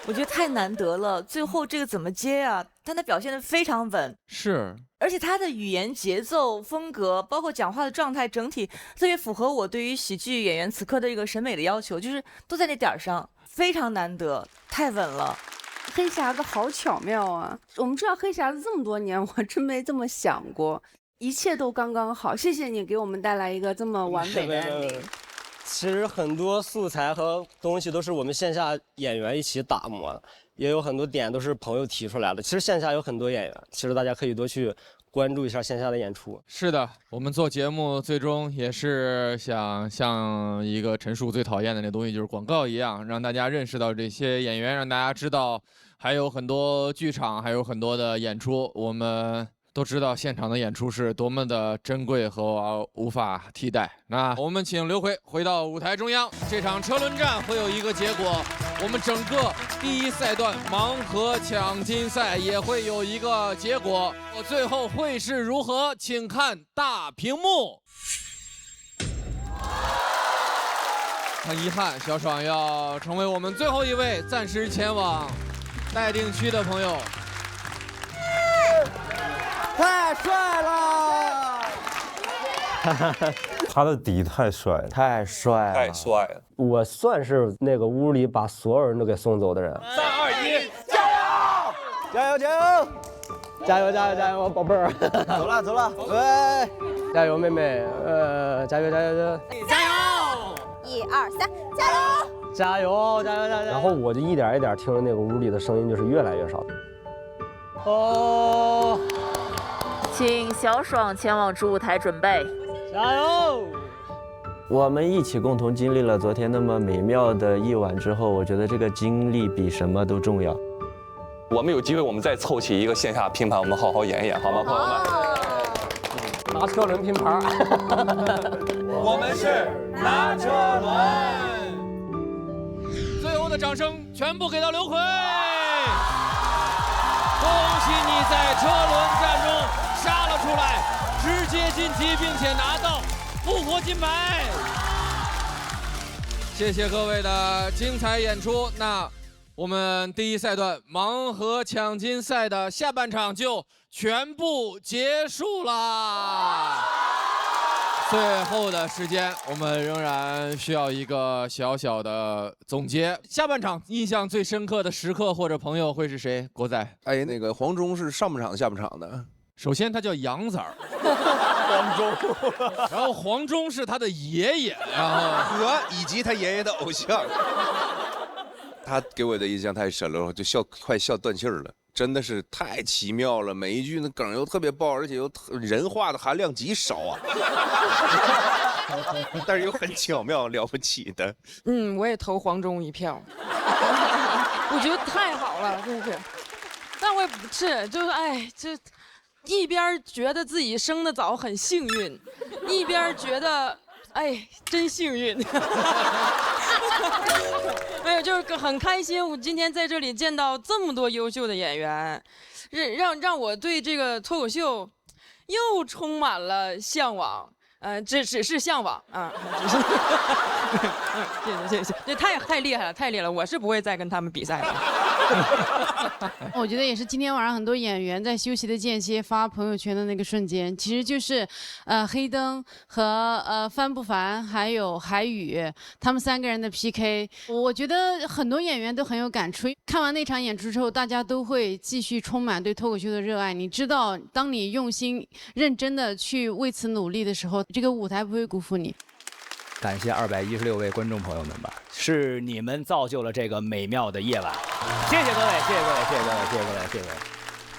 Speaker 4: 我觉得太难得了，最后这个怎么接啊？但他表现得非常稳，
Speaker 2: 是，
Speaker 4: 而且他的语言节奏风格，包括讲话的状态，整体特别符合我对于喜剧演员此刻的一个审美的要求，就是都在那点儿上，非常难得，太稳了。
Speaker 6: 黑匣子好巧妙啊！我们知道黑匣子这么多年，我真没这么想过，一切都刚刚好。谢谢你给我们带来一个这么完美的ending。
Speaker 14: 其实很多素材和东西都是我们线下演员一起打磨的，也有很多点都是朋友提出来的。其实线下有很多演员，其实大家可以多去关注一下线下的演出。
Speaker 2: 是的，我们做节目最终也是想像一个陈述最讨厌的那东西，就是广告一样，让大家认识到这些演员，让大家知道还有很多剧场，还有很多的演出。我们都知道现场的演出是多么的珍贵和无法替代。那我们请刘回回到舞台中央，这场车轮战会有一个结果，我们整个第一赛段盲盒抢金赛也会有一个结果，最后会是如何，请看大屏幕。很遗憾，小爽要成为我们最后一位暂时前往待定区的朋友。
Speaker 19: 太帅了！
Speaker 11: 他的底太帅了，
Speaker 19: 太帅了，
Speaker 22: 太帅了！
Speaker 23: 我算是那个屋里把所有人都给送走的人。
Speaker 22: 3、2、1，
Speaker 23: 加油！加油！加油！加油！加油！加油，宝贝儿！
Speaker 19: 走了！喂，
Speaker 23: 加油，妹妹！加油！加油！
Speaker 24: 加油！1、2、3，加油！
Speaker 23: 加油！加油！加油！然后我就一点一点听着那个屋里的声音就是越来越少。哦。
Speaker 10: 请小爽前往主舞台准备，
Speaker 23: 加油！
Speaker 15: 我们一起共同经历了昨天那么美妙的一晚之后，我觉得这个经历比什么都重要。
Speaker 22: 我们有机会，我们再凑齐一个线下拼盘，我们好好演一演，好吗，朋友们？
Speaker 23: 拿车轮拼盘。
Speaker 22: 我们是拿车轮。
Speaker 2: 最后的掌声全部给到刘奎，恭喜你在车轮战中杀了出来，直接晋级，并且拿到复活金牌。谢谢各位的精彩演出。那我们第一赛段盲盒抢金赛的下半场就全部结束啦。最后的时间，我们仍然需要一个小小的总结。下半场印象最深刻的时刻或者朋友会是谁？国仔，
Speaker 16: 哎，那个黄忠是上半场下半场的。
Speaker 2: 首先他叫杨子儿，
Speaker 16: 黄忠，
Speaker 2: 然后黄忠是他的爷爷，然后
Speaker 16: 以及他爷爷的偶像。他给我的印象太深了，就快笑断气儿了。真的是太奇妙了，每一句那梗又特别爆，而且又人话的含量极少啊，但是又很巧妙，了不起的。
Speaker 17: 我也投黄忠一票，我觉得太好了，真是。但我也不是，就是这一边觉得自己生得早很幸运，一边觉得真幸运。没有，就是很开心。我今天在这里见到这么多优秀的演员，让我对这个脱口秀又充满了向往。这只是向往啊！谢谢，这太厉害了，太厉害了！我是不会再跟他们比赛了。
Speaker 9: 我觉得也是今天晚上很多演员在休息的间歇发朋友圈的那个瞬间，其实就是黑灯和帆不凡还有海宇他们3个人的 PK。我觉得很多演员都很有感触。看完那场演出之后，大家都会继续充满对脱口秀的热爱。你知道，当你用心认真的去为此努力的时候，这个舞台不会辜负你。
Speaker 5: 感谢216位观众朋友们吧，是你们造就了这个美妙的夜晚。谢谢各位，谢谢各位，谢谢各位，谢谢各位，谢谢各位。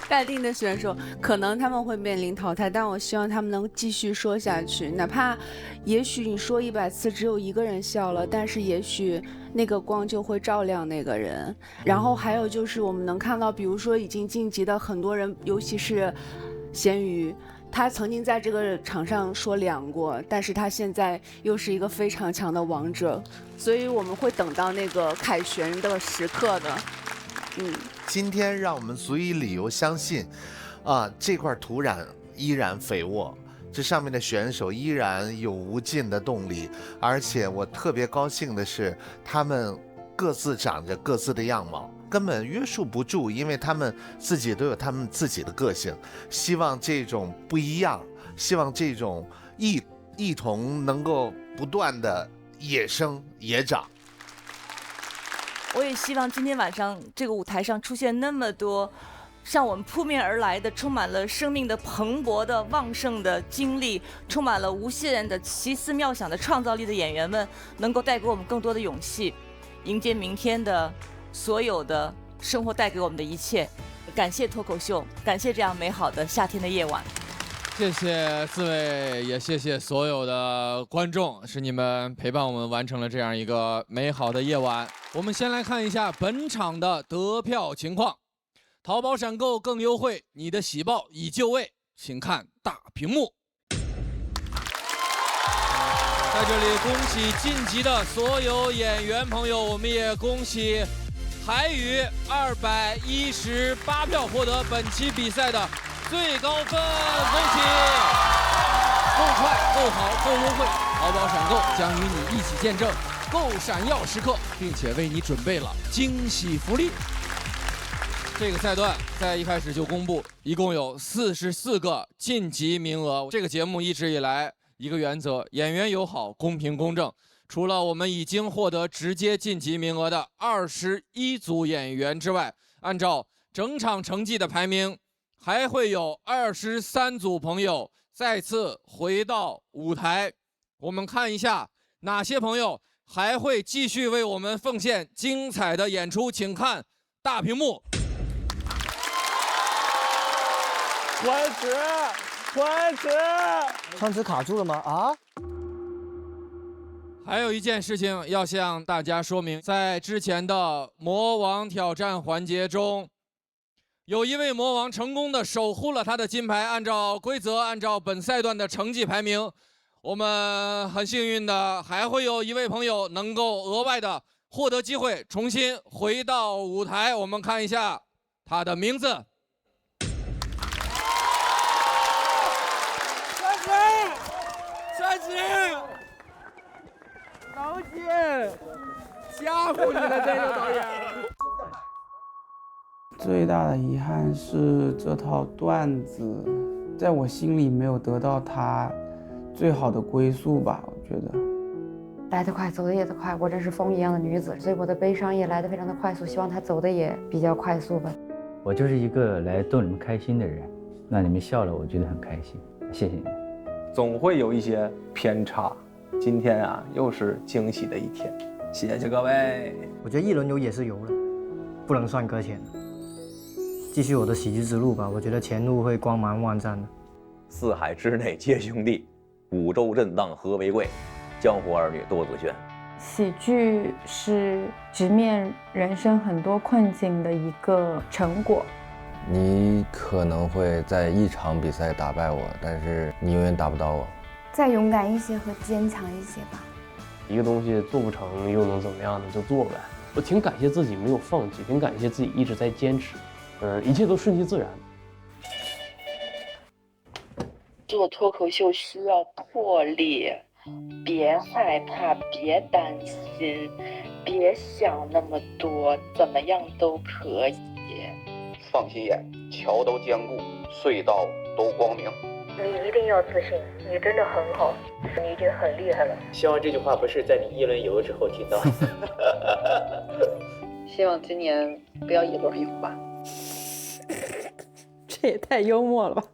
Speaker 6: 待定的选手可能他们会面临淘汰，但我希望他们能继续说下去，哪怕也许你说100次只有1个人笑了，但是也许那个光就会照亮那个人。然后还有就是我们能看到，比如说已经晋级的很多人，尤其是咸鱼，他曾经在这个场上说凉过，但是他现在又是一个非常强的王者，所以我们会等到那个凯旋的时刻的。
Speaker 3: 今天让我们足以理由相信，这块土壤依然肥沃，这上面的选手依然有无尽的动力，而且我特别高兴的是，他们各自长着各自的样貌，根本约束不住，因为他们自己都有他们自己的个性。希望这种不一样，希望这种异同能够不断的野生野长。
Speaker 4: 我也希望今天晚上这个舞台上出现那么多向我们扑面而来的充满了生命的蓬勃的旺盛的精力，充满了无限的奇思妙想的创造力的演员们，能够带给我们更多的勇气，迎接明天的所有的生活带给我们的一切。感谢脱口秀，感谢这样美好的夏天的夜晚。
Speaker 2: 谢谢四位，也谢谢所有的观众，是你们陪伴我们完成了这样一个美好的夜晚。我们先来看一下本场的得票情况。淘宝闪购更优惠，你的喜报已就位，请看大屏幕。在这里恭喜晋级的所有演员朋友，我们也恭喜海宇218票获得本期比赛的最高分，恭喜！够快、够好、够优惠，淘宝闪购将与你一起见证够闪耀时刻，并且为你准备了惊喜福利。这个赛段在一开始就公布，一共有44个晋级名额。这个节目一直以来一个原则：演员友好、公平公正。除了我们已经获得直接晋级名额的21组演员之外，按照整场成绩的排名，还会有23组朋友再次回到舞台。我们看一下哪些朋友还会继续为我们奉献精彩的演出，请看大屏幕。
Speaker 19: 宽尺，上次卡住了吗？啊？
Speaker 2: 还有一件事情要向大家说明，在之前的魔王挑战环节中，有一位魔王成功的守护了他的金牌。按照规则，按照本赛段的成绩排名，我们很幸运的还会有一位朋友能够额外的获得机会，重新回到舞台。我们看一下他的名字。
Speaker 18: 川崎，老姐，吓唬你的这个导演。
Speaker 1: 最大的遗憾是这套段子在我心里没有得到它最好的归宿吧，我觉得。
Speaker 8: 来得快，走得也得快，我真是风一样的女子，所以我的悲伤也来得非常的快速，希望它走得也比较快速吧。
Speaker 12: 我就是一个来逗你们开心的人，让你们笑了，我觉得很开心，谢谢你们。
Speaker 23: 总会有一些偏差，今天啊又是惊喜的一天，谢谢各位。
Speaker 20: 我觉得一轮游也是游了，不能算搁浅了。继续我的喜剧之路吧，我觉得前路会光芒万丈的。
Speaker 21: 四海之内皆兄弟，五洲震荡和为贵，江湖儿女多子轩。
Speaker 26: 喜剧是直面人生很多困境的一个成果。
Speaker 11: 你可能会在一场比赛打败我，但是你永远打不倒我。
Speaker 26: 再勇敢一些和坚强一些吧。
Speaker 27: 一个东西做不成又能怎么样呢？就做呗。我挺感谢自己没有放弃，挺感谢自己一直在坚持。一切都顺其自然。
Speaker 28: 做脱口秀需要魄力，别害怕，别担心，别想那么多，怎么样都可以。
Speaker 29: 放心眼，桥都坚固，隧道都光明。
Speaker 30: 你一定要自信，你真的很好，你已经很厉害了。
Speaker 27: 希望这句话不是在你一轮游之后听到。
Speaker 28: 希望今年不要一轮游吧。
Speaker 17: 这也太幽默了吧！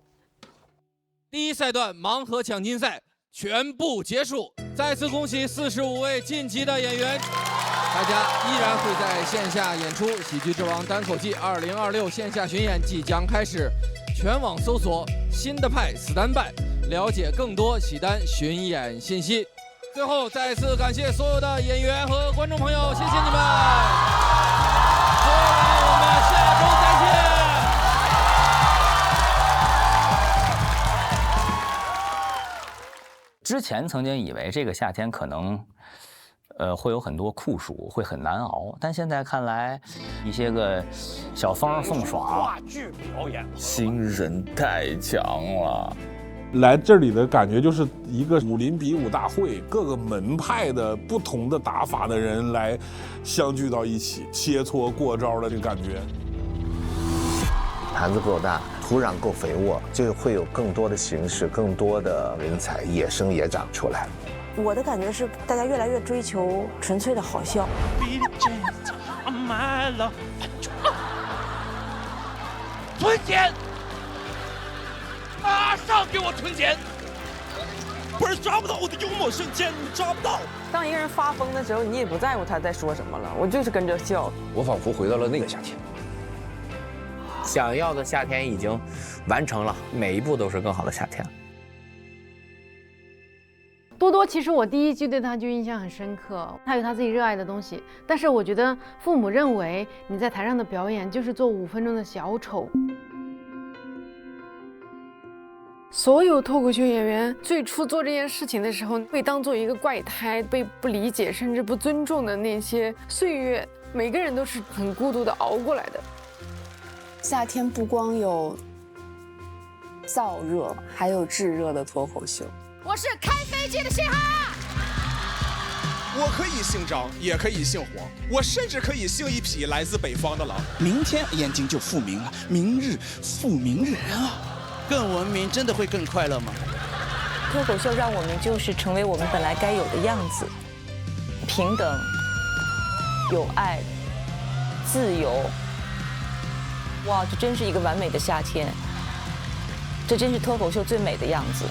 Speaker 2: 第一赛段盲盒抢金赛全部结束，再次恭喜45位晋级的演员。大家依然会在线下演出，《喜剧之王单口季2026》线下巡演即将开始，全网搜索新的派死单拜，了解更多喜单巡演信息。最后再次感谢所有的演员和观众朋友，谢谢你们！各位，我们下周再见。
Speaker 5: 之前曾经以为这个夏天可能，会有很多酷暑，会很难熬，但现在看来，一些个小风送爽，话剧表演，
Speaker 11: 新人太强了。
Speaker 7: 来这里的感觉就是一个武林比武大会，各个门派的不同的打法的人来相聚到一起，切磋过招的这个感觉。
Speaker 3: 盘子够大，土壤够肥沃，就会有更多的形式，更多的人才野生也长出来。
Speaker 9: 我的感觉是，大家越来越追求纯粹的好笑。
Speaker 18: 存钱，马上给我存钱！不是抓不到我的幽默瞬间，你抓不到。
Speaker 17: 当一个人发疯的时候，你也不在乎他在说什么了，我就是跟着笑。
Speaker 21: 我仿佛回到了那个夏天。
Speaker 19: 想要的夏天已经完成了，每一步都是更好的夏天。
Speaker 8: 多多，其实我第一季对他就印象很深刻，他有他自己热爱的东西，但是我觉得父母认为你在台上的表演就是做5分钟的小丑。
Speaker 26: 所有脱口秀演员最初做这件事情的时候，被当做一个怪胎，被不理解甚至不尊重的那些岁月，每个人都是很孤独的熬过来的。
Speaker 6: 夏天不光有燥热，还有炙热的脱口秀。
Speaker 10: 我是开飞机的信号。
Speaker 13: 我可以姓张，也可以姓黄，我甚至可以姓一匹来自北方的狼。
Speaker 14: 明天眼睛就复明了，明日复明人啊！更文明真的会更快乐吗？
Speaker 4: 脱口秀让我们就是成为我们本来该有的样子，平等、有爱、自由。哇，这真是一个完美的夏天，这真是脱口秀最美的样子。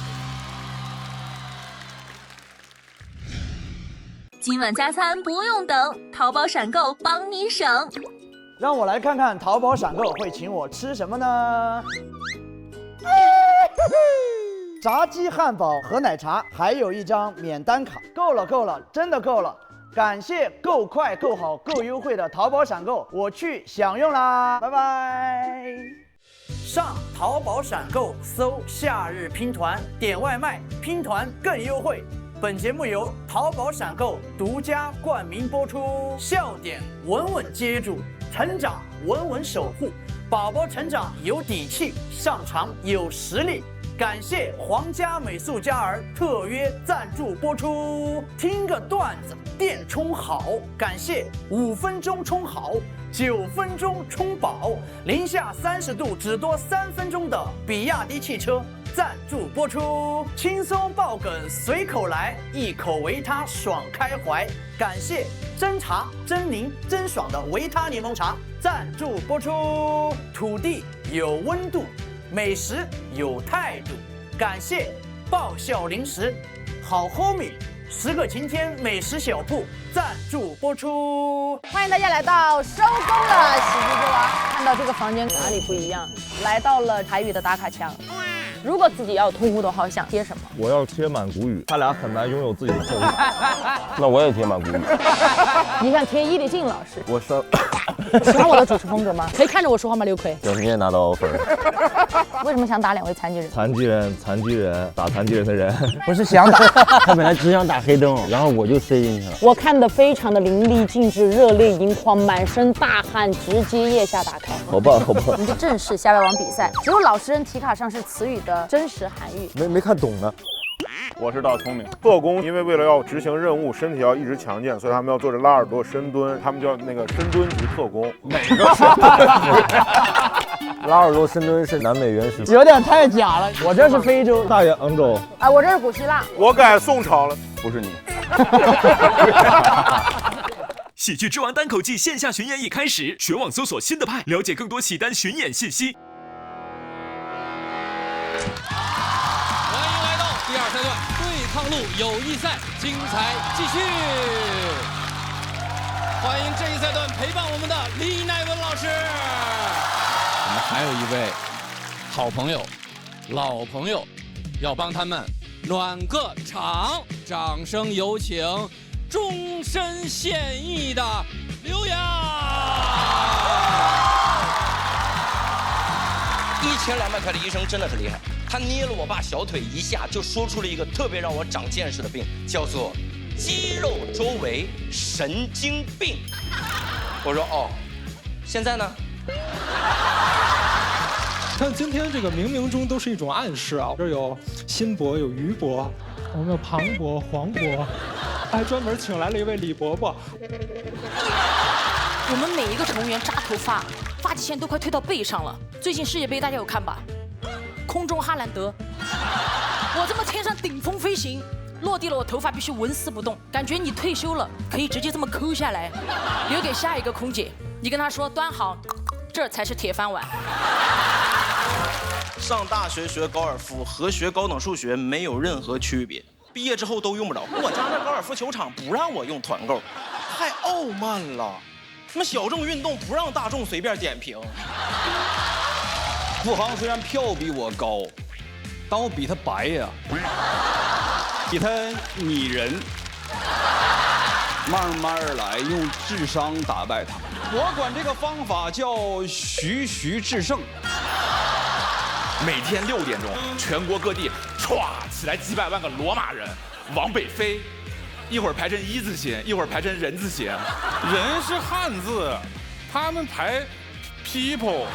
Speaker 15: 今晚加餐不用等，淘宝闪购帮你省。
Speaker 16: 让我来看看淘宝闪购会请我吃什么呢？炸鸡汉堡和奶茶，还有一张免单卡。够了够了，真的够了！感谢够快够好够优惠的淘宝闪购，我去享用啦，拜拜。上淘宝闪购搜夏日拼团，点外卖拼团更优惠。本节目由淘宝闪购独家冠名播出，笑点稳稳接住，成长稳稳守护，宝宝成长有底气，上场有实力。感谢皇家美素佳儿特约赞助播出，听个段子电充好，感谢5分钟充好，9分钟充饱，零下30度只多3分钟的比亚迪汽车赞助播出，轻松爆梗随口来，一口维他爽开怀。感谢真茶真柠真爽的维他柠檬茶赞助播出，土地有温度，美食有态度。感谢爆笑零食好 homie 10个晴天美食小铺赞助播出。
Speaker 9: 欢迎大家来到收工了喜剧之王。看到这个房间哪里不一样？来到了台语的打卡墙。如果自己要突兀的话，想贴什么？
Speaker 11: 我要贴满古语，他俩很难拥有自己的后裔。那我也贴满古语。
Speaker 9: 你想贴伊丽静老师？
Speaker 11: 我说，
Speaker 9: 喜欢我的主持风格吗？可以看着我说话吗？刘奎，
Speaker 11: 要是你也拿到 offer，
Speaker 9: 为什么想打2位残疾人？
Speaker 11: 残疾人打残疾人的人，
Speaker 22: 不是想打，他本来只想打黑灯，然后我就塞进去了。
Speaker 9: 我看得非常的淋漓尽致，热泪盈眶，满身大汗，直接腋下打开。
Speaker 11: 好棒，好棒！
Speaker 9: 我们的正式下外网比赛，只有老实人题卡上是词语的真实含义。
Speaker 11: 没看懂呢。
Speaker 23: 我是大聪明。特工因为了要执行任务，身体要一直强健，所以他们要做着拉耳朵深蹲，他们叫那个深蹲级特工。哪个是？
Speaker 11: 拉耳朵深蹲是南美原始，
Speaker 16: 有点太假了。我这是非洲，
Speaker 11: 大洋洲。
Speaker 9: 哎，我这是古希腊。
Speaker 23: 我改宋朝了，
Speaker 11: 不是你。
Speaker 24: 喜剧之王单口季线下巡演已开始，全网搜索新的派，了解更多喜单巡演信息。
Speaker 18: 欢迎来到第2赛段对抗路友谊赛，精彩继续。欢迎这一赛段陪伴我们的李乃文老师。我们还有一位好朋友、老朋友，要帮他们暖个场，掌声有请终身现役的刘洋。
Speaker 29: 1200块的医生真的是厉害，
Speaker 1: 他捏了我爸小腿一下，就说出了一个特别让我长见识的病，叫做肌肉周围神经病。我说哦，现在呢？
Speaker 2: 看今天这个冥冥中都是一种暗示啊，这有辛伯，有俞伯，我们有庞伯、黄伯，还专门请来了一位李伯伯。
Speaker 9: 我们每一个成员扎头发，发际线都快推到背上了。最近世界杯大家有看吧？空中哈兰德，我这么天上顶峰飞行，落地了我头发必须纹丝不动，感觉你退休了可以直接这么抠下来，留给下一个空姐。你跟她说端好，这才是铁饭碗。
Speaker 14: 上大学学高尔夫和学高等数学没有任何区别，毕业之后都用不着。我家那高尔夫球场不让我用团购，太傲慢了。什么小众运动不让大众随便点评。
Speaker 5: 付航虽然票比我高，但我比他白呀，比他拟人。慢慢来，用智商打败他。我管这个方法叫徐徐制胜。
Speaker 24: 每天6点钟，全国各地歘起来几百万个罗马人往北飞，一会儿排成一字形，一会儿排成人字形。
Speaker 5: 人是汉字，他们排 people。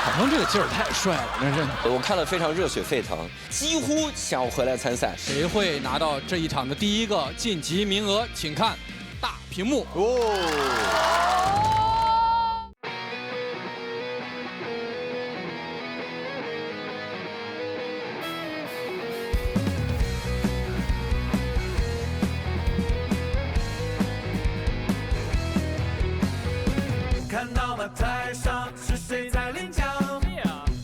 Speaker 18: 反正这个劲儿太帅了，真是。
Speaker 1: 我看了非常热血沸腾，几乎想要回来参赛。
Speaker 18: 谁会拿到这一场的第一个晋级名额？请看大屏幕哦。
Speaker 7: 看到吗？台上是谁在领奖？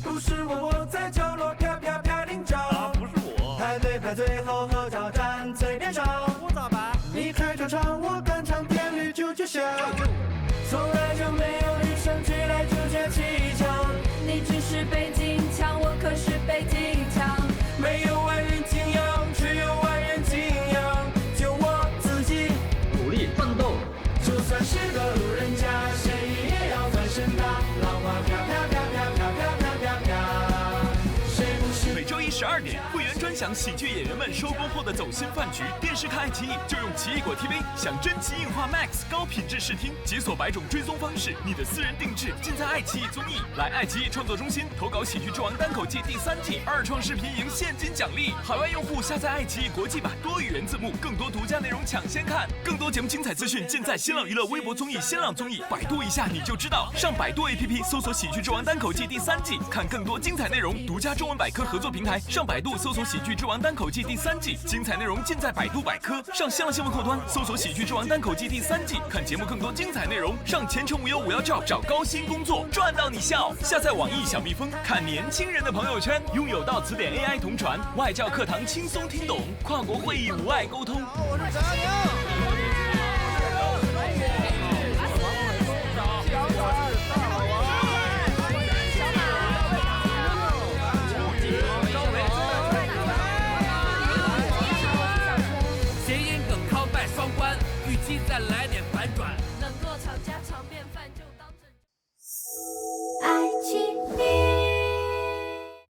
Speaker 7: 不是我，我在角落飘飘飘领奖。不是我。排队排最后合照站最边上。我咋办？你开场唱，我赶场，点绿就响。从来就没有女生举来就接气枪。你只是北京腔，我可是北京腔。没有万人敬仰，只有万人敬仰。就我自己
Speaker 24: 努力奋斗，
Speaker 7: 就算是个路人甲，谁也要翻身的。浪花飘飘飘飘飘飘飘飘飘，谁不是？
Speaker 24: 每周一12点，会员专享喜剧演员们收工后的走心饭局。电视看爱奇艺就用奇异果 TV，享真奇映画 Max 高品质视听，解锁100种追踪方式，你的私人定制尽在爱奇艺综艺。来爱奇艺创作中心投稿《喜剧之王》单口季第3季，2创视频赢现金奖励。海外用户下载爱奇艺国际版，多语言字幕，更多独家内容抢先看。更多节目精彩资讯尽在新浪娱乐微博综艺、新浪综艺，百度一下你就知道。上百度 APP 搜索《喜剧之王》单口季第3季，看更多精彩内容。独家中文百科合作平台，上百度搜索《喜剧之王》单口季第3季，精彩内容尽在百度百科。上新浪新闻客端搜索《喜剧之王》单口季第3季，看节目更多精彩内容。上前程无忧511 job 找高薪工作，赚到你笑。下载网易小蜜蜂，看年轻人的朋友圈，拥有到词典 AI 同传，外教课堂轻松听懂，跨国会议无碍沟通。
Speaker 7: 谐音梗靠拜双关，预计再来。